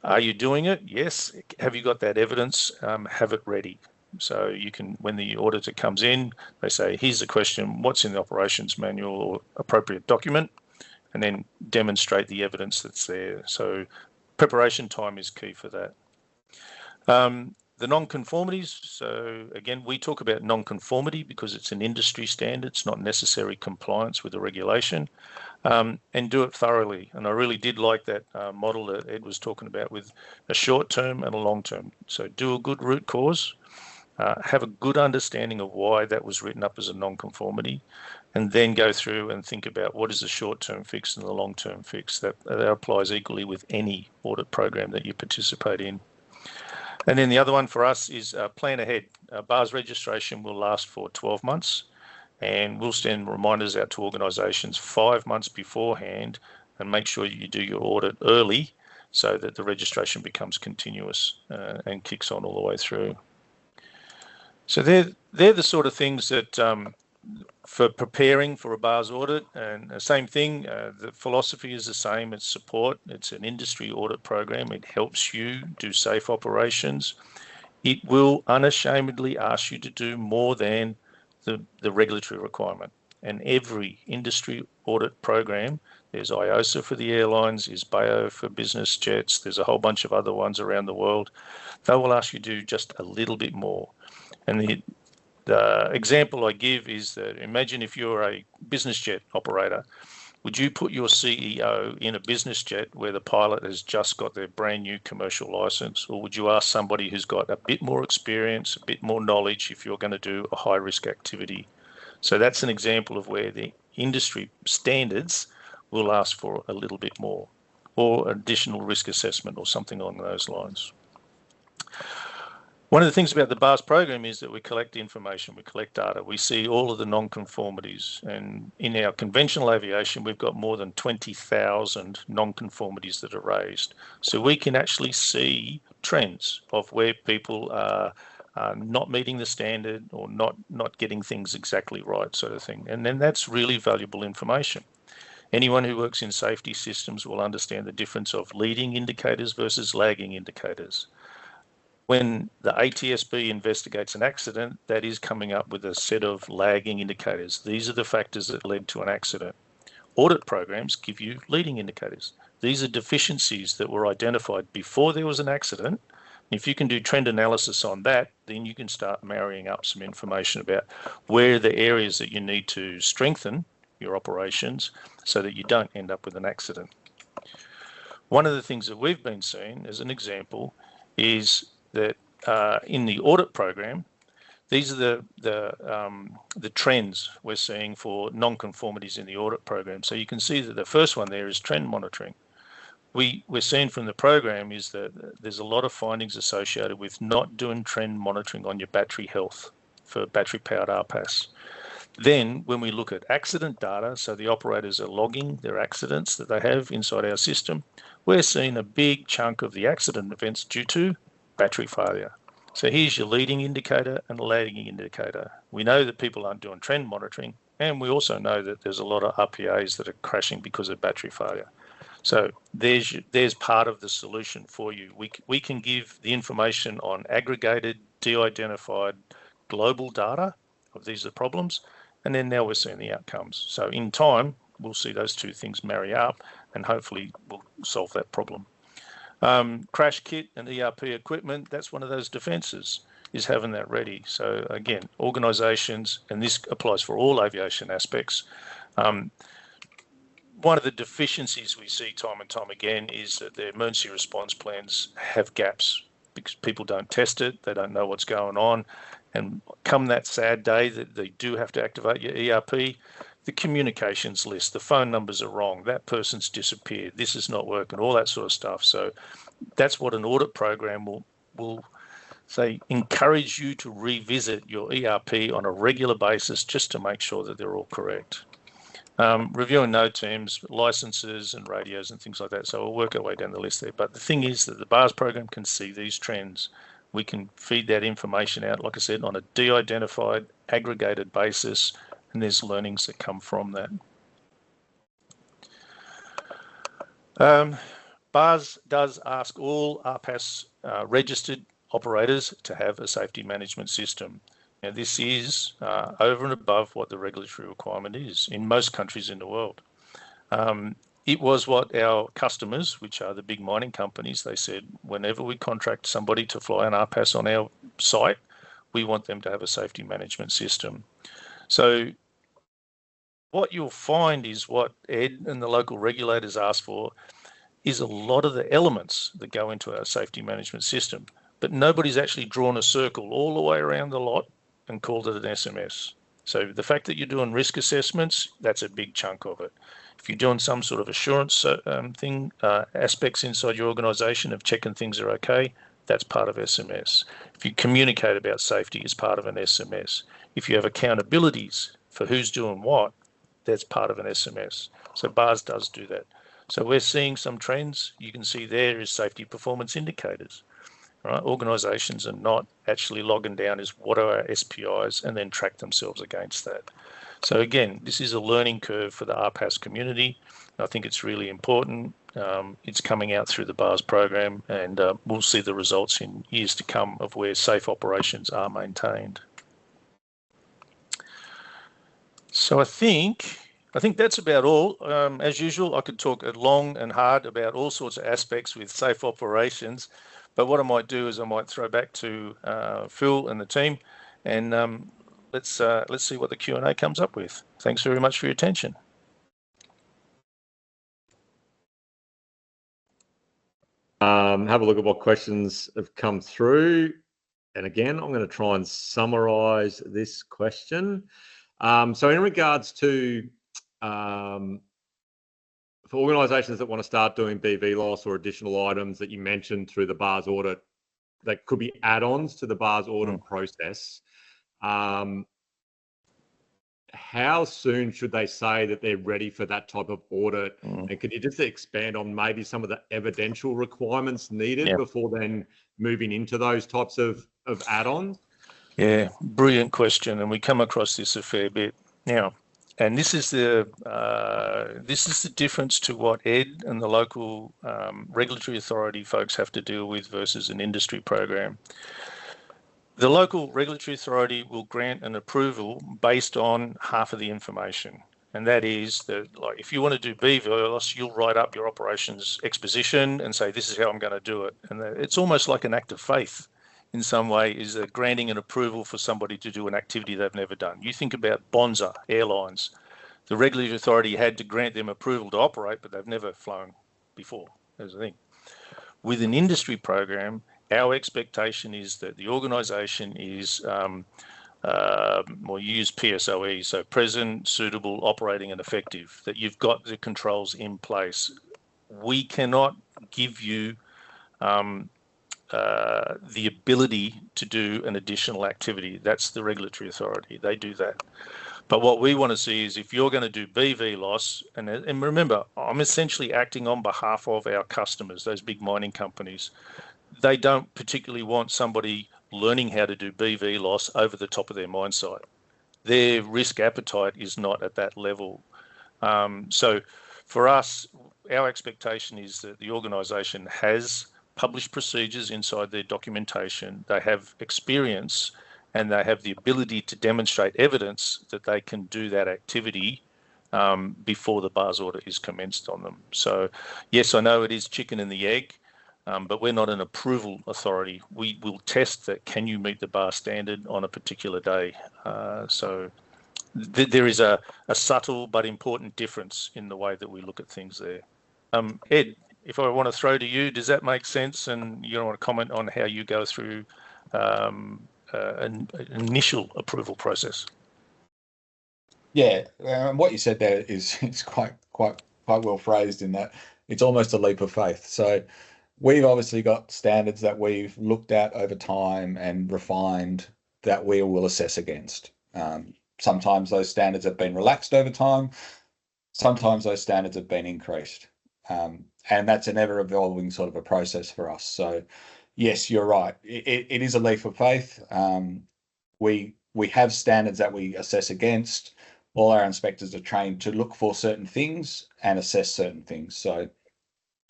Are you doing it? Yes. Have you got that evidence? Have it ready. So you can, when the auditor comes in, they say, here's the question, what's in the operations manual or appropriate document, and then demonstrate the evidence that's there. So preparation time is key for that. The non-conformities, so again, we talk about non-conformity because it's an industry standard, it's not necessary compliance with the regulation, and do it thoroughly. And I really did like that model that Ed was talking about with a short-term and a long-term. So do a good root cause, have a good understanding of why that was written up as a non-conformity, and then go through and think about what is the short-term fix and the long-term fix. That applies equally with any audit program that you participate in. And then the other one for us is plan ahead. BARS registration will last for 12 months, and we'll send reminders out to organisations 5 months beforehand and make sure you do your audit early so that the registration becomes continuous and kicks on all the way through. So they're the sort of things that for preparing for a BARS audit, and the same thing, the philosophy is the same, it's support, it's an industry audit program, it helps you do safe operations. It will unashamedly ask you to do more than the regulatory requirement. And every industry audit program, there's IOSA for the airlines, there's BAO for business jets, there's a whole bunch of other ones around the world. They will ask you to do just a little bit more. And the example I give is that imagine if you're a business jet operator, would you put your CEO in a business jet where the pilot has just got their brand new commercial license, or would you ask somebody who's got a bit more experience, a bit more knowledge if you're going to do a high risk activity? So that's an example of where the industry standards will ask for a little bit more, or additional risk assessment or something along those lines. One of the things about the BARS program is that we collect information, we collect data, we see all of the non-conformities, and in our conventional aviation we've got more than 20,000 non-conformities that are raised. So we can actually see trends of where people are not meeting the standard or not getting things exactly right, sort of thing. And then that's really valuable information. Anyone who works in safety systems will understand the difference of leading indicators versus lagging indicators. When the ATSB investigates an accident, that is coming up with a set of lagging indicators. These are the factors that led to an accident. Audit programs give you leading indicators. These are deficiencies that were identified before there was an accident, If you can do trend analysis on that, then you can start marrying up some information about where are the areas that you need to strengthen your operations so that you don't end up with an accident. One of the things that we've been seeing as an example is that in the audit program, these are the trends we're seeing for non-conformities in the audit program. So you can see that the first one there is trend monitoring. We're seeing from the program is that there's a lot of findings associated with not doing trend monitoring on your battery health for battery-powered RPAS. Then when we look at accident data, so the operators are logging their accidents that they have inside our system, we're seeing a big chunk of the accident events due to battery failure. So here's your leading indicator and lagging indicator. We know that people aren't doing trend monitoring, and we also know that there's a lot of RPAs that are crashing because of battery failure. So there's part of the solution for you. We can give the information on aggregated, de-identified global data of these are problems, and then now we're seeing the outcomes. So in time, we'll see those two things marry up, and hopefully we'll solve that problem. Crash kit and ERP equipment, that's one of those defences, is having that ready. So again, organisations, and this applies for all aviation aspects, one of the deficiencies we see time and time again is that the emergency response plans have gaps because people don't test it, they don't know what's going on, and come that sad day that they do have to activate your ERP, the communications list, the phone numbers are wrong, that person's disappeared, this is not working, all that sort of stuff. So that's what an audit program will say, encourage you to revisit your ERP on a regular basis just to make sure that they're all correct. Reviewing node teams, licenses and radios and things like that. So we'll work our way down the list there. But the thing is that the BARS program can see these trends. We can feed that information out, like I said, on a de-identified, aggregated basis, and there's learnings that come from that. BARS does ask all RPAS registered operators to have a safety management system. Now, this is over and above what the regulatory requirement is in most countries in the world. It was what our customers, which are the big mining companies, they said, whenever we contract somebody to fly an RPAS on our site, we want them to have a safety management system. So what you'll find is what Ed and the local regulators ask for is a lot of the elements that go into our safety management system, but nobody's actually drawn a circle all the way around the lot and called it an SMS. So the fact that you're doing risk assessments, that's a big chunk of it. If you're doing some sort of assurance aspects inside your organisation of checking things are okay, that's part of SMS. If you communicate about safety as part of an SMS. If you have accountabilities for who's doing what, that's part of an SMS. So BARS does do that. So we're seeing some trends. You can see there is safety performance indicators. Right? Organisations are not actually logging down as what are our SPIs and then track themselves against that. So again, this is a learning curve for the RPAS community. I think it's really important. It's coming out through the BARS program, and we'll see the results in years to come of where safe operations are maintained. So I think that's about all. As usual, I could talk long and hard about all sorts of aspects with safe operations. But what I might do is I might throw back to Phil and the team, and let's see what the Q&A comes up with. Thanks very much for your attention. Have a look at what questions have come through. And again, I'm going to try and summarise this question. So in regards to for organisations that want to start doing BV loss or additional items that you mentioned through the BARS audit, that could be add-ons to the BARS audit process, how soon should they say that they're ready for that type of audit? And could you just expand on maybe some of the evidential requirements needed before then moving into those types of add-ons? Yeah, brilliant question, and we come across this a fair bit now. And this is the difference to what Ed and the local regulatory authority folks have to deal with versus an industry program. The local regulatory authority will grant an approval based on half of the information. And that is that, like, if you want to do BVLOS, you'll write up your operations exposition and say, this is how I'm going to do it. And it's almost like an act of faith in some way, is granting an approval for somebody to do an activity they've never done. You think about Bonza Airlines. The regulatory authority had to grant them approval to operate, but they've never flown before, as a thing. With an industry program, our expectation is that the organisation is, we'll use PSOE, so present, suitable, operating and effective, that you've got the controls in place. We cannot give you the ability to do an additional activity. That's the regulatory authority. They do that. But what we want to see is, if you're going to do BVLOS, and remember, I'm essentially acting on behalf of our customers, those big mining companies. They don't particularly want somebody learning how to do BVLOS over the top of their mine site. Their risk appetite is not at that level. So for us, our expectation is that the organisation has published procedures inside their documentation. They have experience and they have the ability to demonstrate evidence that they can do that activity before the BARS audit is commenced on them. So yes, I know it is chicken and the egg, but we're not an approval authority. We will test that, can you meet the BARS standard on a particular day? So there is a subtle but important difference in the way that we look at things there. Ed, if I want to throw to you, does that make sense? And you want to comment on how you go through an initial approval process? Yeah, what you said there is quite well phrased, in that it's almost a leap of faith. So we've obviously got standards that we've looked at over time and refined that we will assess against. Sometimes those standards have been relaxed over time. Sometimes those standards have been increased. And that's an ever evolving sort of a process for us. So yes, you're right. It is a leap of faith. We have standards that we assess against. All our inspectors are trained to look for certain things and assess certain things. So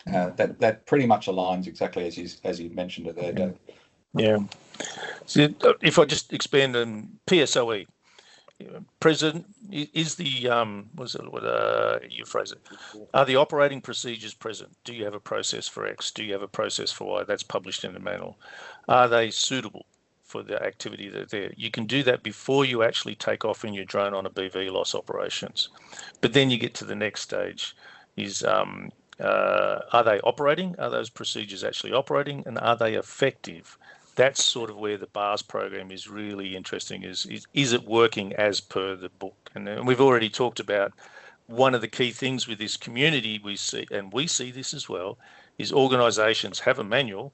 that pretty much aligns exactly as you mentioned it there, Dave. Yeah. So if I just expand on PSOE, present is the you phrase it? Are the operating procedures present? Do you have a process for X? Do you have a process for Y? That's published in the manual. Are they suitable for the activity that they're there? You can do that before you actually take off in your drone on a BVLOS operations. But then you get to the next stage, is are they operating? Are those procedures actually operating? And are they effective? That's sort of where the BARS program is really interesting, is it working as per the book? And we've already talked about one of the key things with this community we see, and we see this as well, is organisations have a manual,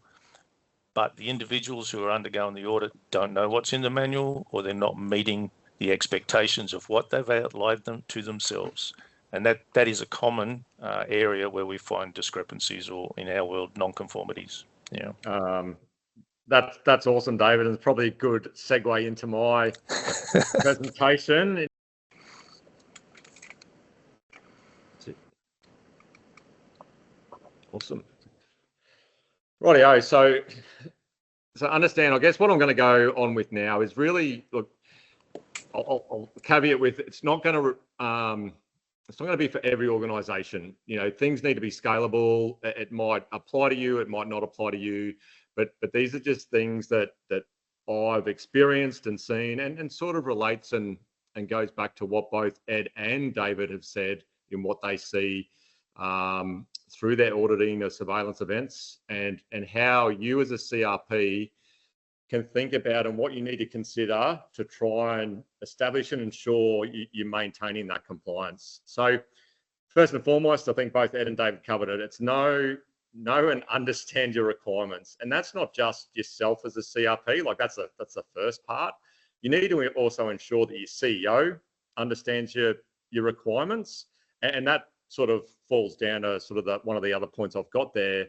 but the individuals who are undergoing the audit don't know what's in the manual, or they're not meeting the expectations of what they've outlined them to themselves. And that is a common area where we find discrepancies, or in our world, non-conformities. Yeah. That's awesome, David, and it's probably a good segue into my presentation. Awesome. Rightio. So understand, I guess what I'm going to go on with now is really, look, I'll caveat with, it's not going to be for every organisation. You know, things need to be scalable. It might apply to you, it might not apply to you. But these are just things that I've experienced and seen, and sort of relates and goes back to what both Ed and David have said in what they see through their auditing of surveillance events, and how you as a CRP can think about and what you need to consider to try and establish and ensure you're maintaining that compliance. So first and foremost, I think both Ed and David covered it. It's know and understand your requirements, and that's not just yourself as a CRP. Like that's the first part. You need to also ensure that your CEO understands your requirements, and that sort of falls down to sort of one of the other points I've got there,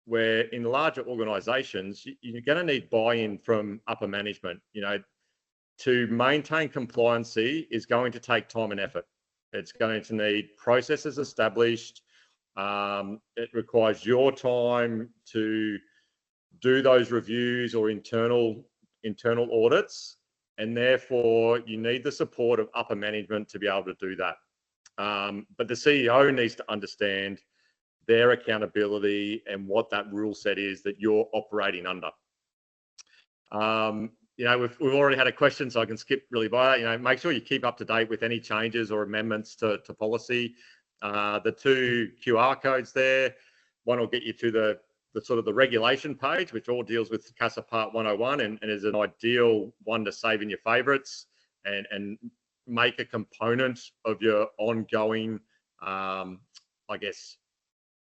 where in larger organisations you're going to need buy-in from upper management. You know, to maintain compliancy is going to take time and effort. It's going to need processes established. It requires your time to do those reviews or internal audits, and therefore you need the support of upper management to be able to do that. But the CEO needs to understand their accountability and what that rule set is that you're operating under. We've already had a question, so I can skip really by that. Make sure you keep up to date with any changes or amendments to policy. The two QR codes there, one will get you to the sort of the regulation page, which all deals with CASA Part 101 and is an ideal one to save in your favourites and make a component of your ongoing,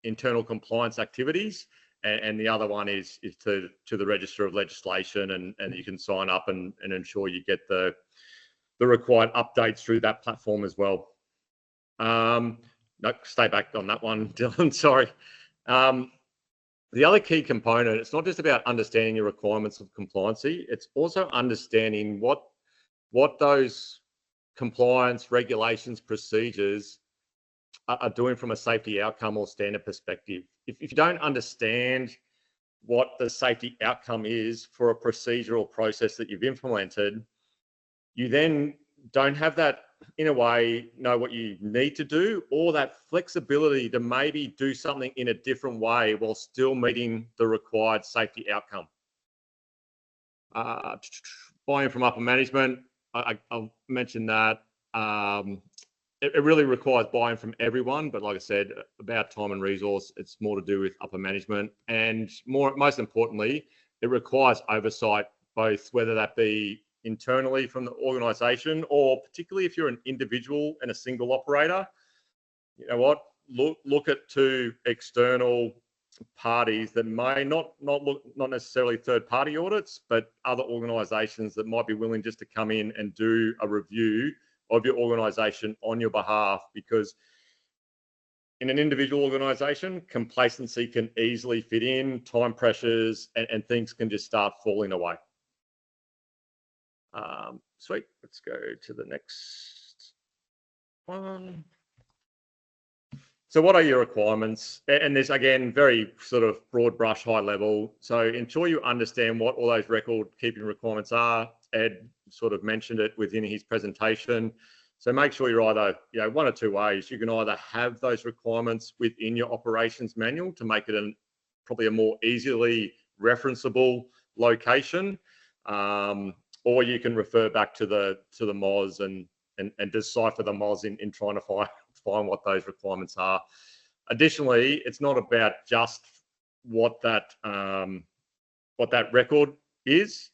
internal compliance activities. And the other one is to the Register of Legislation, and you can sign up and ensure you get the required updates through that platform as well. No, stay back on that one, Dylan, sorry. The other key component, it's not just about understanding your requirements of compliancy, it's also understanding what those compliance, regulations, procedures are doing from a safety outcome or standard perspective. If you don't understand what the safety outcome is for a procedural process that you've implemented, you then don't have that, in a way, know what you need to do, or that flexibility to maybe do something in a different way while still meeting the required safety outcome. Buy-in from upper management, I'll mention that. It really requires buy-in from everyone, but like I said, about time and resource, it's more to do with upper management. And most importantly, it requires oversight, both whether that be internally from the organisation, or particularly if you're an individual and a single operator, look at two external parties that may not necessarily third-party audits, but other organisations that might be willing just to come in and do a review of your organisation on your behalf, because in an individual organisation, complacency can easily fit in, time pressures, and things can just start falling away. Sweet, let's go to the next one. So what are your requirements? And this, again, very sort of broad brush, high level. So ensure you understand what all those record keeping requirements are. Ed sort of mentioned it within his presentation. So make sure you're either, one or two ways. You can either have those requirements within your operations manual to make it probably a more easily referenceable location, or you can refer back to the MOS and decipher the MOS in trying to find what those requirements are. Additionally, it's not about just what that record is.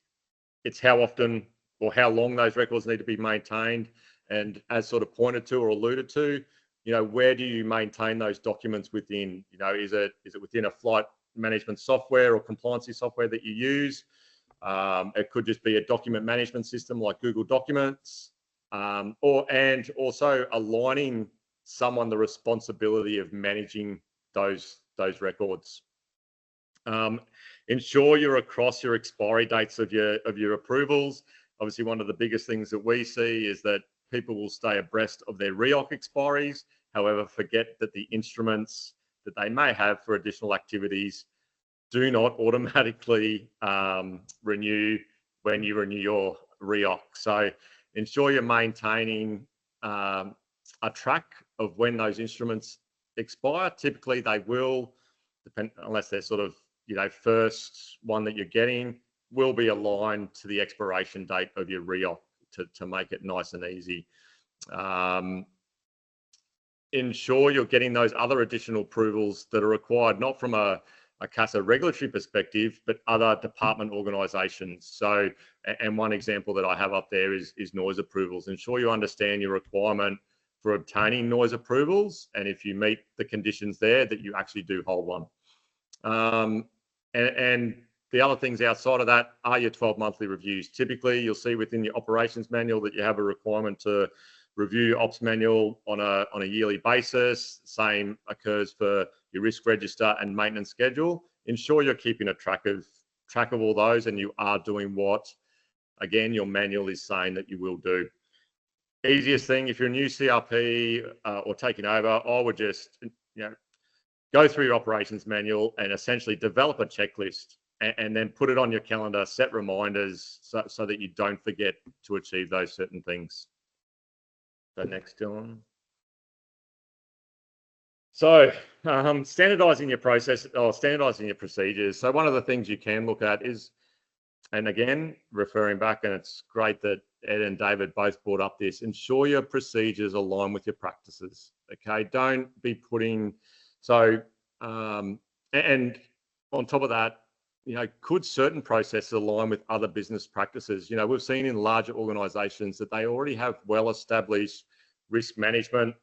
It's how often or how long those records need to be maintained. And as sort of pointed to or alluded to, where do you maintain those documents within? Is it within a flight management software or compliancy software that you use? It could just be a document management system like Google Documents, and also aligning someone the responsibility of managing those records. Ensure you're across your expiry dates of your approvals. Obviously, one of the biggest things that we see is that people will stay abreast of their REOC expiries, however, forget that the instruments that they may have for additional activities do not automatically renew when you renew your REOC. So ensure you're maintaining a track of when those instruments expire. Typically, they will, unless they're sort of, first one that you're getting, will be aligned to the expiration date of your REOC to make it nice and easy. Ensure you're getting those other additional approvals that are required, not from a CASA regulatory perspective, but other department organisations. So, and one example that I have up there is noise approvals. Ensure you understand your requirement for obtaining noise approvals, and if you meet the conditions there, that you actually do hold one. And the other things outside of that are your 12 monthly reviews. Typically, you'll see within your operations manual that you have a requirement to review ops manual on a yearly basis. Same occurs for your risk register and maintenance schedule. Ensure you're keeping a track of all those, and you are doing what, again, your manual is saying that you will do. Easiest thing, if you're a new CRP or taking over, I would just go through your operations manual and essentially develop a checklist and then put it on your calendar, set reminders so that you don't forget to achieve those certain things. So next, Dylan. So standardizing your process or standardizing your procedures. So one of the things you can look at is, and again, referring back, and it's great that Ed and David both brought up this, ensure your procedures align with your practices. Okay, don't be putting, so, and on top of that, could certain processes align with other business practices? We've seen in larger organizations that they already have well-established risk management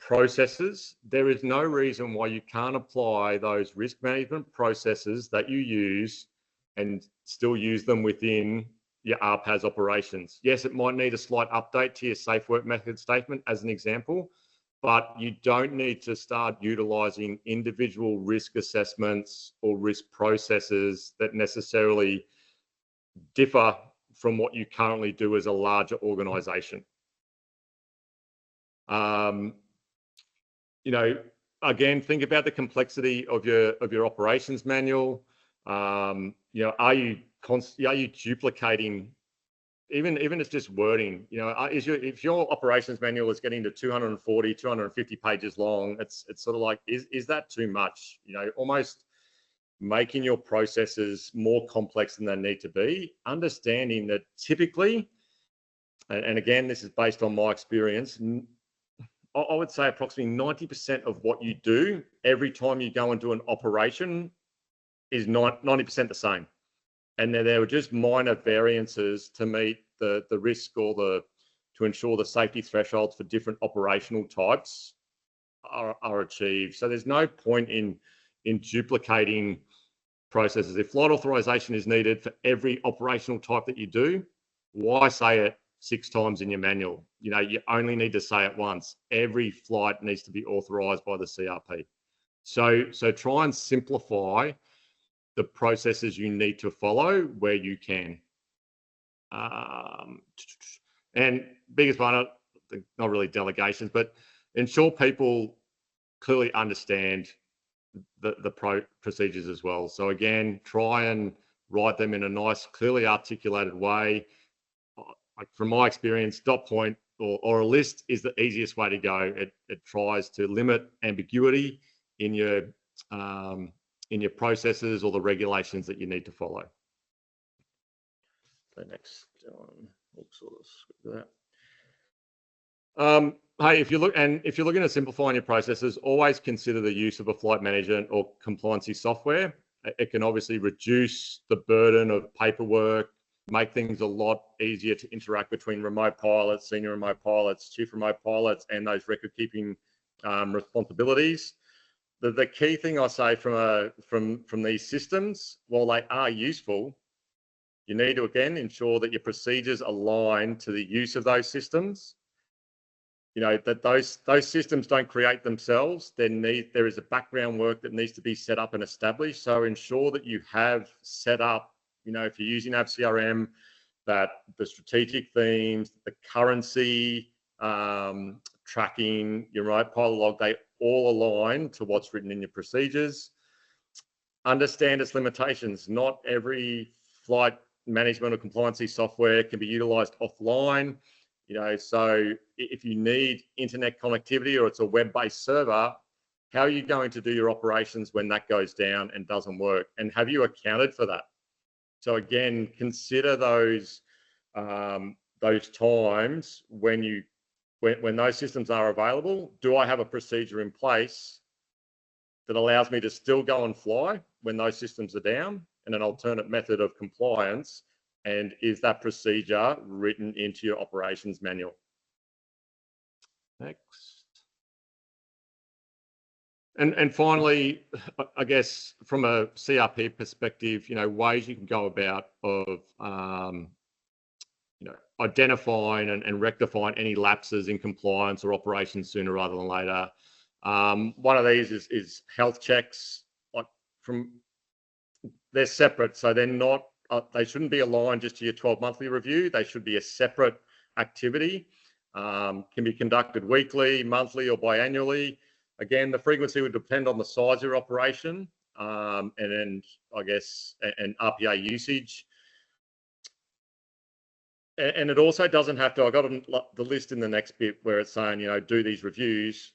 processes. There is no reason why you can't apply those risk management processes that you use and still use them within your RPAS operations. Yes, it might need a slight update to your safe work method statement as an example, but you don't need to start utilizing individual risk assessments or risk processes that necessarily differ from what you currently do as a larger organization. Again, think about the complexity of your operations manual. Are you duplicating? Even it's just wording. If your operations manual is getting to 240, 250 pages long, it's sort of like, is that too much? Almost making your processes more complex than they need to be. Understanding that typically, and again, this is based on my experience, I would say approximately 90% of what you do every time you go into an operation is 90% the same. And then there were just minor variances to meet the risk or to ensure the safety thresholds for different operational types are achieved. So there's no point in duplicating processes. If flight authorization is needed for every operational type that you do, why say it 6 times in your manual? You only need to say it once. Every flight needs to be authorized by the CRP. So try and simplify the processes you need to follow where you can. And biggest one, not really delegations, but ensure people clearly understand the procedures as well. So again, try and write them in a nice, clearly articulated way. Like from my experience, dot point or a list is the easiest way to go. It tries to limit ambiguity in your processes or the regulations that you need to follow. So next, hey, if you're looking at simplifying your processes, always consider the use of a flight management or compliancy software. It can obviously reduce the burden of paperwork, make things a lot easier to interact between remote pilots, senior remote pilots, chief remote pilots, and those record keeping responsibilities. The key thing I say from these systems, while they are useful, you need to again ensure that your procedures align to the use of those systems. That those systems don't create themselves. There is a background work that needs to be set up and established. So ensure that you have set up, if you're using AppCRM, that the strategic themes, the currency, tracking, your remote pilot log, they all align to what's written in your procedures. Understand its limitations. Not every flight management or compliancy software can be utilized offline. So if you need internet connectivity or it's a web-based server, how are you going to do your operations when that goes down and doesn't work? And have you accounted for that? So again, consider those times when those systems are available. Do I have a procedure in place that allows me to still go and fly when those systems are down, and an alternate method of compliance? And is that procedure written into your operations manual? Next. And finally, I guess from a CRP perspective, ways you can go about of identifying and rectifying any lapses in compliance or operations sooner rather than later. One of these is health checks. They're separate, so they're not. They shouldn't be aligned just to your 12 monthly review. They should be a separate activity. Can be conducted weekly, monthly, or biannually. Again, the frequency would depend on the size of your operation and then, I guess, and RPA usage. And it also doesn't have to. I got the list in the next bit where it's saying, do these reviews.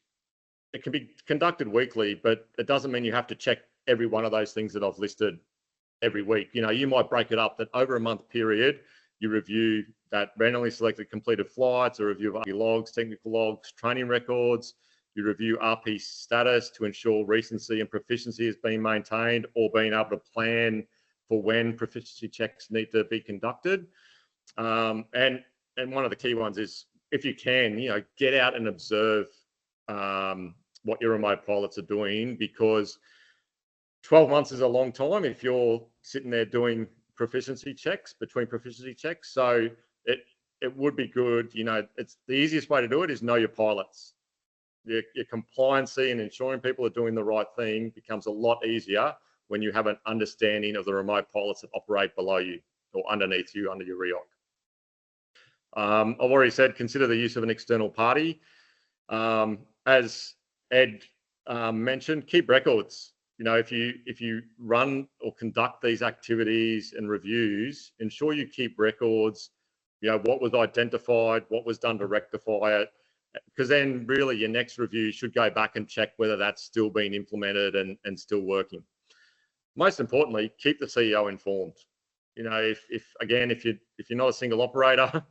it can be conducted weekly, but it doesn't mean you have to check every one of those things that I've listed every week. You know, you might break it up that over a month period, you review that randomly selected completed flights, a review of RP logs, technical logs, training records. You review RP status to ensure recency and proficiency is being maintained, or being able to plan for when proficiency checks need to be conducted. And one of the key ones is, if you can, you know, get out and observe what your remote pilots are doing, because 12 months is a long time if you're sitting there doing proficiency checks between proficiency checks. So it would be good, you know, it's the easiest way to do it is know your pilots. Your compliancy and ensuring people are doing the right thing becomes a lot easier when you have an understanding of the remote pilots that operate below you or underneath you under your REOC. I've already said, consider the use of an external party. As Ed mentioned, keep records. You know, if you run or conduct these activities and reviews, ensure you keep records. You know, what was identified, what was done to rectify it, because then really your next review should go back and check whether that's still being implemented and still working. Most importantly, keep the CEO informed. You know, if you're not a single operator,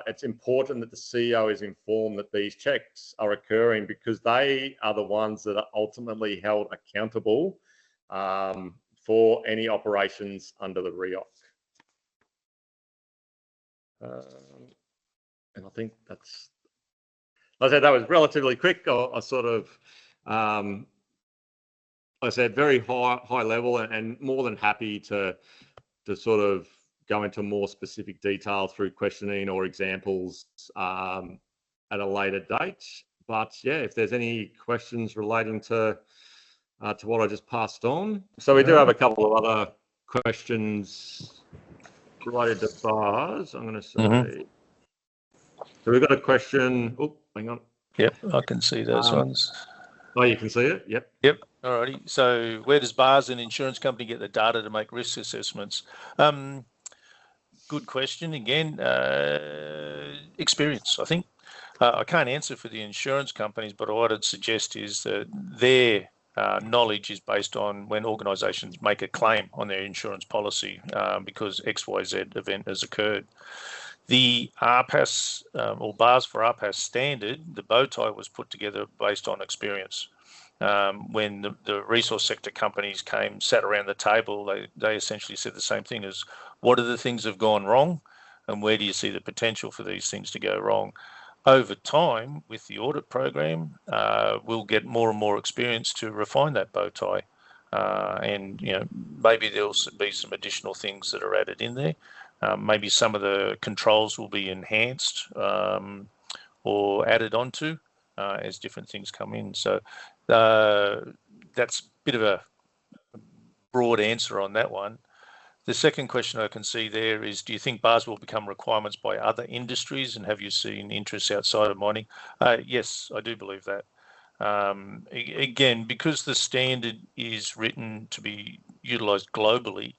it's important that the CEO is informed that these checks are occurring, because they are the ones that are ultimately held accountable for any operations under the REOC. And I think that's, like I said, that was relatively quick. I sort of, like I said, very high level, and more than happy to sort of go into more specific detail through questioning or examples at a later date. But yeah, if there's any questions relating to what I just passed on. So we do have a couple of other questions related to bars, I'm going to say. So we've got a question. Oh, hang on. Yep, I can see those ones. Oh, you can see it? Yep. Yep. Alrighty. So where does bars and insurance company get the data to make risk assessments? Good question. Again, experience, I think. I can't answer for the insurance companies, but what I'd suggest is that their knowledge is based on when organisations make a claim on their insurance policy because XYZ event has occurred. The RPAS or bars for RPAS standard, the bow tie was put together based on experience. When the resource sector companies sat around the table, they essentially said the same thing as, what are the things that have gone wrong and where do you see the potential for these things to go wrong? Over time, with the audit program, we'll get more and more experience to refine that bow tie. And, you know, maybe there'll be some additional things that are added in there. Maybe some of the controls will be enhanced or added onto as different things come in. So that's a bit of a broad answer on that one. The second question I can see there is, do you think bars will become requirements by other industries, and have you seen interests outside of mining? Yes, I do believe that. Again, because the standard is written to be utilised globally,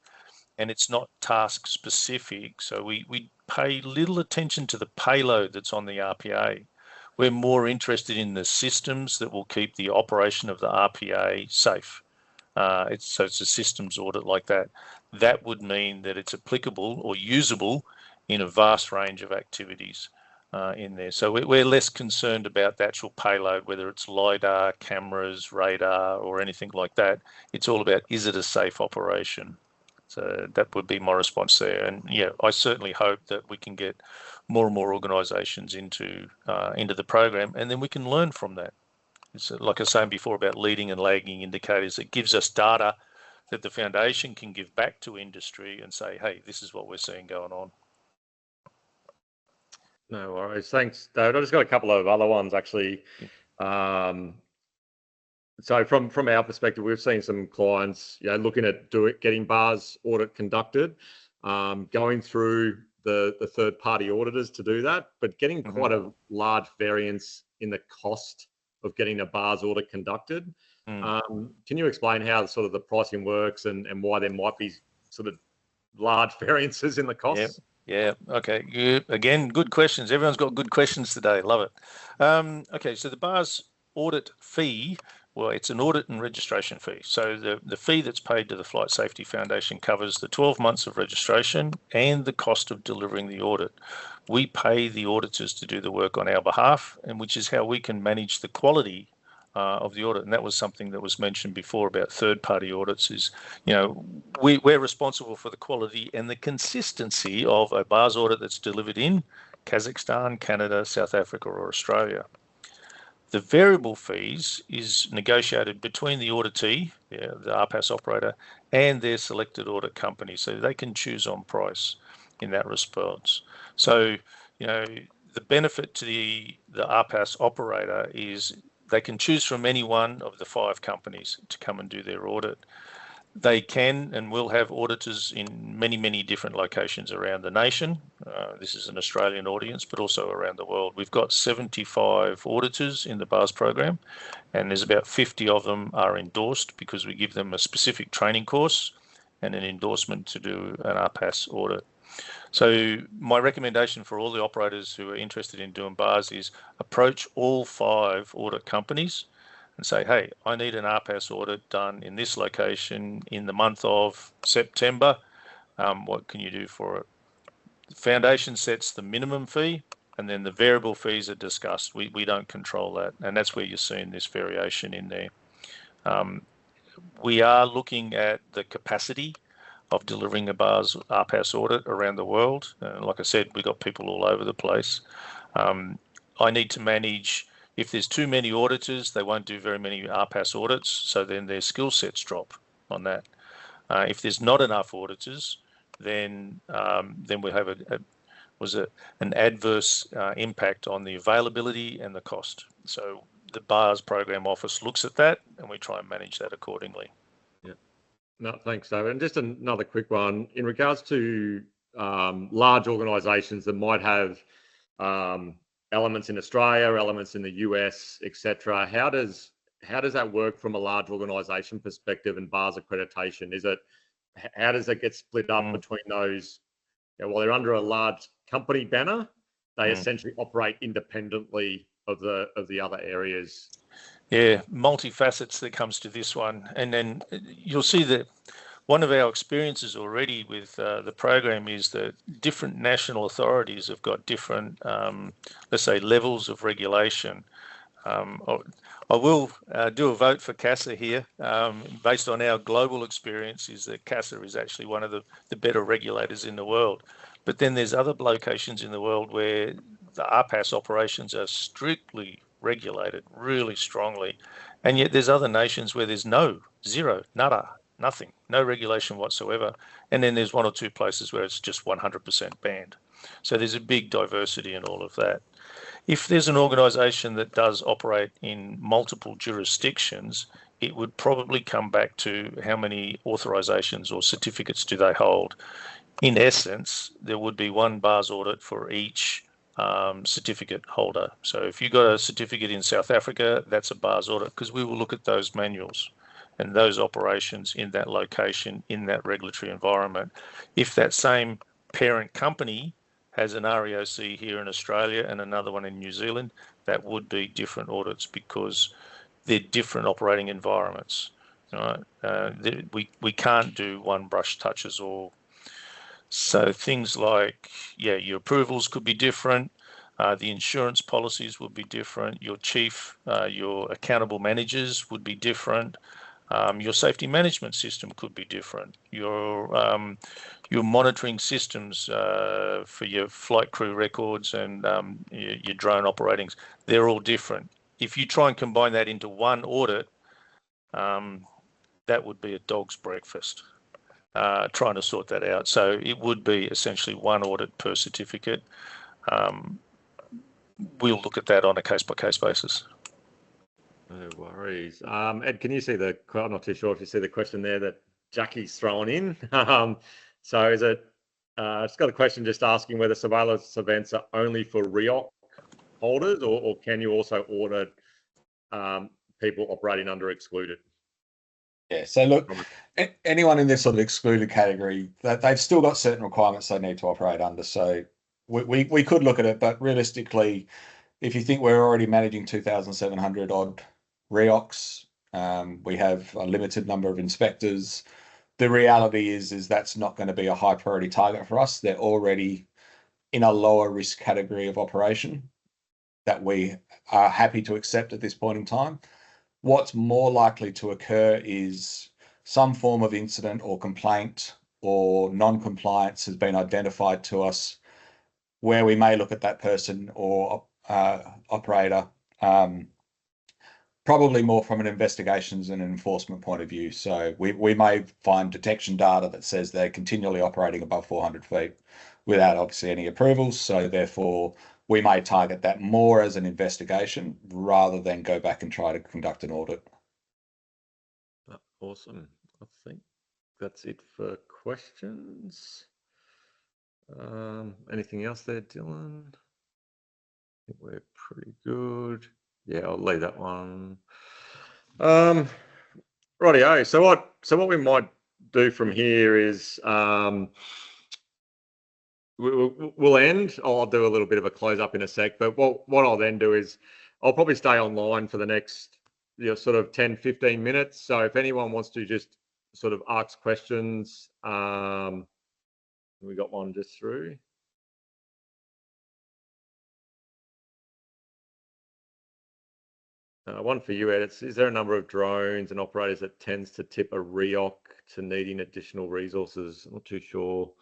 and it's not task specific, so we pay little attention to the payload that's on the RPA. We're more interested in the systems that will keep the operation of the RPA safe. So it's a systems audit like that. That would mean that it's applicable or usable in a vast range of activities in there. So we're less concerned about the actual payload, whether it's LiDAR, cameras, radar, or anything like that. It's all about, is it a safe operation? So that would be my response there. And yeah, I certainly hope that we can get more and more organisations into the program, and then we can learn from that. It's like I was saying before about leading and lagging indicators. It gives us data that the foundation can give back to industry and say, hey, this is what we're seeing going on. No worries. Thanks, David. I just got a couple of other ones actually. So from our perspective, we've seen some clients, you know, looking at getting bars audit conducted, going through the third-party auditors to do that, but getting quite a large variance in the cost of getting a bars audit conducted. Can you explain how sort of the pricing works and why there might be sort of large variances in the costs? Yeah. Okay. Again, good questions. Everyone's got good questions today. Love it. Okay. So the BAR's audit fee, well, it's an audit and registration fee. So the fee that's paid to the Flight Safety Foundation covers the 12 months of registration and the cost of delivering the audit. We pay the auditors to do the work on our behalf, and which is how we can manage the quality of the audit. And that was something that was mentioned before about third-party audits is, we're responsible for the quality and the consistency of a BAR's audit that's delivered in Kazakhstan, Canada, South Africa, or Australia. The variable fees is negotiated between the auditee, the RPAS operator, and their selected audit company, so they can choose on price in that response. So, the benefit to the RPAS operator is they can choose from any one of the 5 companies to come and do their audit. They can and will have auditors in many, many different locations around the nation. This is an Australian audience, but also around the world. We've got 75 auditors in the BARS program, and there's about 50 of them are endorsed because we give them a specific training course and an endorsement to do an RPAS audit. So my recommendation for all the operators who are interested in doing BARS is approach all 5 audit companies and say, hey, I need an RPAS audit done in this location in the month of September. What can you do for it? The foundation sets the minimum fee, and then the variable fees are discussed. We don't control that, and that's where you're seeing this variation in there. We are looking at the capacity of delivering a BARS RPAS audit around the world. Like I said, we've got people all over the place. I need to manage, if there's too many auditors, they won't do very many RPAS audits, so then their skill sets drop on that. If there's not enough auditors, then we have an adverse impact on the availability and the cost. So the BARS program office looks at that, and we try and manage that accordingly. Yeah. No, thanks, David. And just another quick one in regards to large organisations that might have elements in Australia, elements in the US, etc. How does that work from a large organisation perspective and BARS accreditation? How does it get split up between those? While they're under a large company banner, they essentially operate independently of the other areas. Yeah, multifacets that comes to this one, and then you'll see that one of our experiences already with the program is that different national authorities have got different, let's say, levels of regulation. I will do a vote for CASA here, based on our global experience, is that CASA is actually one of the better regulators in the world. But then there's other locations in the world where the RPAS operations are strictly regulated really strongly. And yet there's other nations where there's zero, nada, nothing, no regulation whatsoever. And then there's 1 or 2 places where it's just 100% banned. So there's a big diversity in all of that. If there's an organisation that does operate in multiple jurisdictions, it would probably come back to how many authorisations or certificates do they hold. In essence, there would be one BARS audit for each certificate holder. So if you got a certificate in South Africa, that's a BARS audit, because we will look at those manuals and those operations in that location, in that regulatory environment. If that same parent company has an REOC here in Australia and another one in New Zealand, that would be different audits because they're different operating environments. Right? We can't do one brush touches all. So things like, your approvals could be different. The insurance policies would be different. Your chief, your accountable managers would be different. Your safety management system could be different. Your monitoring systems for your flight crew records and your drone operatings, they're all different. If you try and combine that into one audit, that would be a dog's breakfast, trying to sort that out. So it would be essentially one audit per certificate. We'll look at that on a case-by-case basis. No worries. Ed, can you see I'm not too sure if you see the question there that Jackie's thrown in. So is it, it's got a question just asking whether surveillance events are only for REOC holders or can you also audit people operating under excluded? Yeah, so look, anyone in this sort of excluded category, they've still got certain requirements they need to operate under. So we could look at it, but realistically, if you think we're already managing 2,700 odd REOCs, we have a limited number of inspectors. The reality is that's not going to be a high priority target for us. They're already in a lower risk category of operation that we are happy to accept at this point in time. What's more likely to occur is some form of incident or complaint or non-compliance has been identified to us, where we may look at that person or operator, probably more from an investigations and enforcement point of view. So we may find detection data that says they're continually operating above 400 feet without obviously any approvals. So therefore, we may target that more as an investigation rather than go back and try to conduct an audit. Awesome. I think that's it for questions. Anything else there, Dylan? I think we're pretty good. Yeah, I'll leave that one. Rightio. So what we might do from here is we'll end. I'll do a little bit of a close up in a sec, but what I'll then do is I'll probably stay online for the next sort of 10-15 minutes. So if anyone wants to just sort of ask questions, we got one just through. One for you, Ed. Is there a number of drones and operators that tends to tip a REOC to needing additional resources? I'm not too sure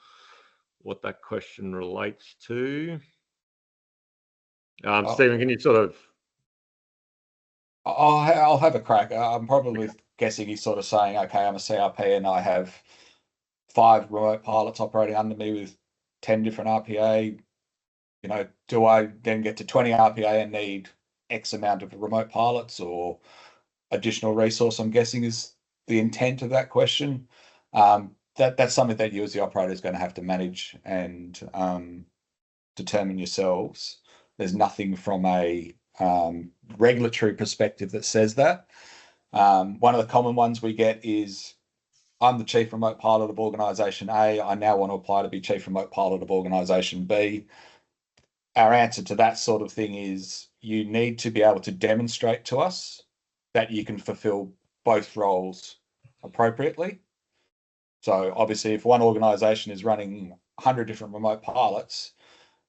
what that question relates to. Stephen, can you sort of... I'll have a crack. I'm probably guessing he's sort of saying, okay, I'm a CRP and I have 5 remote pilots operating under me with 10 different RPA. You know, do I then get to 20 RPA and need X amount of remote pilots or additional resource? I'm guessing is the intent of that question. That's something that you as the operator is going to have to manage and determine yourselves. There's nothing from a regulatory perspective that says that. One of the common ones we get is, I'm the chief remote pilot of organisation A. I now want to apply to be chief remote pilot of organisation B. Our answer to that sort of thing is you need to be able to demonstrate to us that you can fulfill both roles appropriately. So obviously, if one organisation is running 100 different remote pilots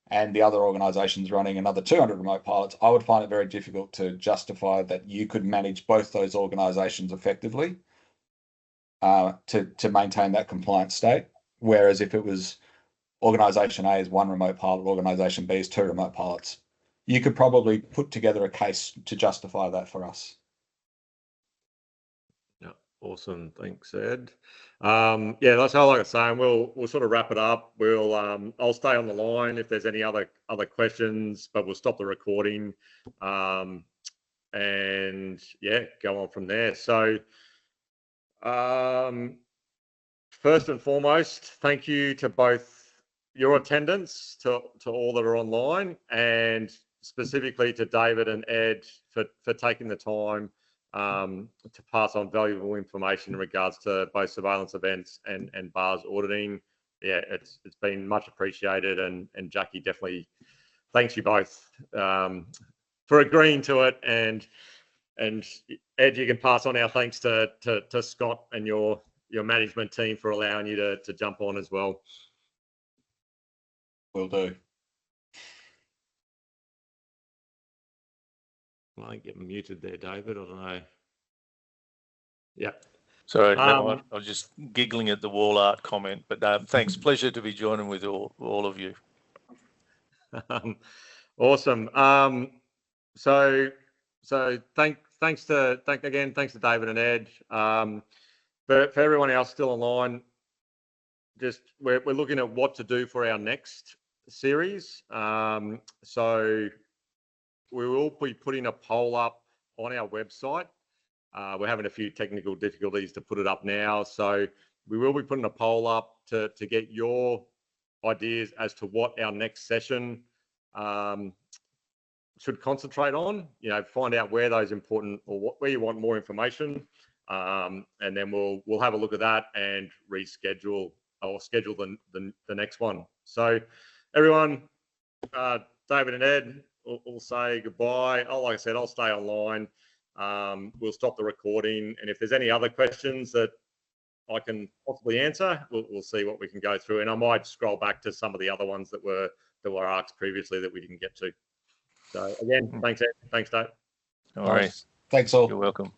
and the other organisation is running another 200 remote pilots, I would find it very difficult to justify that you could manage both those organisations effectively to maintain that compliant state. Whereas if it was organisation A is 1 remote pilot, organisation B is 2 remote pilots, you could probably put together a case to justify that for us. Yeah, awesome. Thanks, Ed. Yeah, that's how like I was saying. We'll sort of wrap it up. I'll stay on the line if there's any other questions, but we'll stop the recording, and yeah, go on from there. So, first and foremost, thank you to both your attendance, to all that are online, and specifically to David and Ed for taking the time to pass on valuable information in regards to both surveillance events and BARS auditing. Yeah, it's been much appreciated, and Jackie definitely thanks you both for agreeing to it, and Ed, you can pass on our thanks to Scott and your management team for allowing you to jump on as well. Will do. I get muted there, David. I don't know. Yeah. Sorry, I was just giggling at the wall art comment, but thanks. Pleasure to be joining with all of you. Awesome. So thanks to David and Ed. For everyone else still online, just we're looking at what to do for our next series. So we will be putting a poll up on our website. We're having a few technical difficulties to put it up now, so we will be putting a poll up to get your ideas as to what our next session should concentrate on. You know, find out where those important or where you want more information. and then we'll have a look at that and reschedule or schedule the next one. So everyone, David and Ed will say goodbye. Like I said, I'll stay online. We'll stop the recording, and if there's any other questions that I can possibly answer, we'll see what we can go through, and I might scroll back to some of the other ones that were asked previously that we didn't get to. So again, thanks Ed, thanks Dave. All right. Thanks all. You're welcome.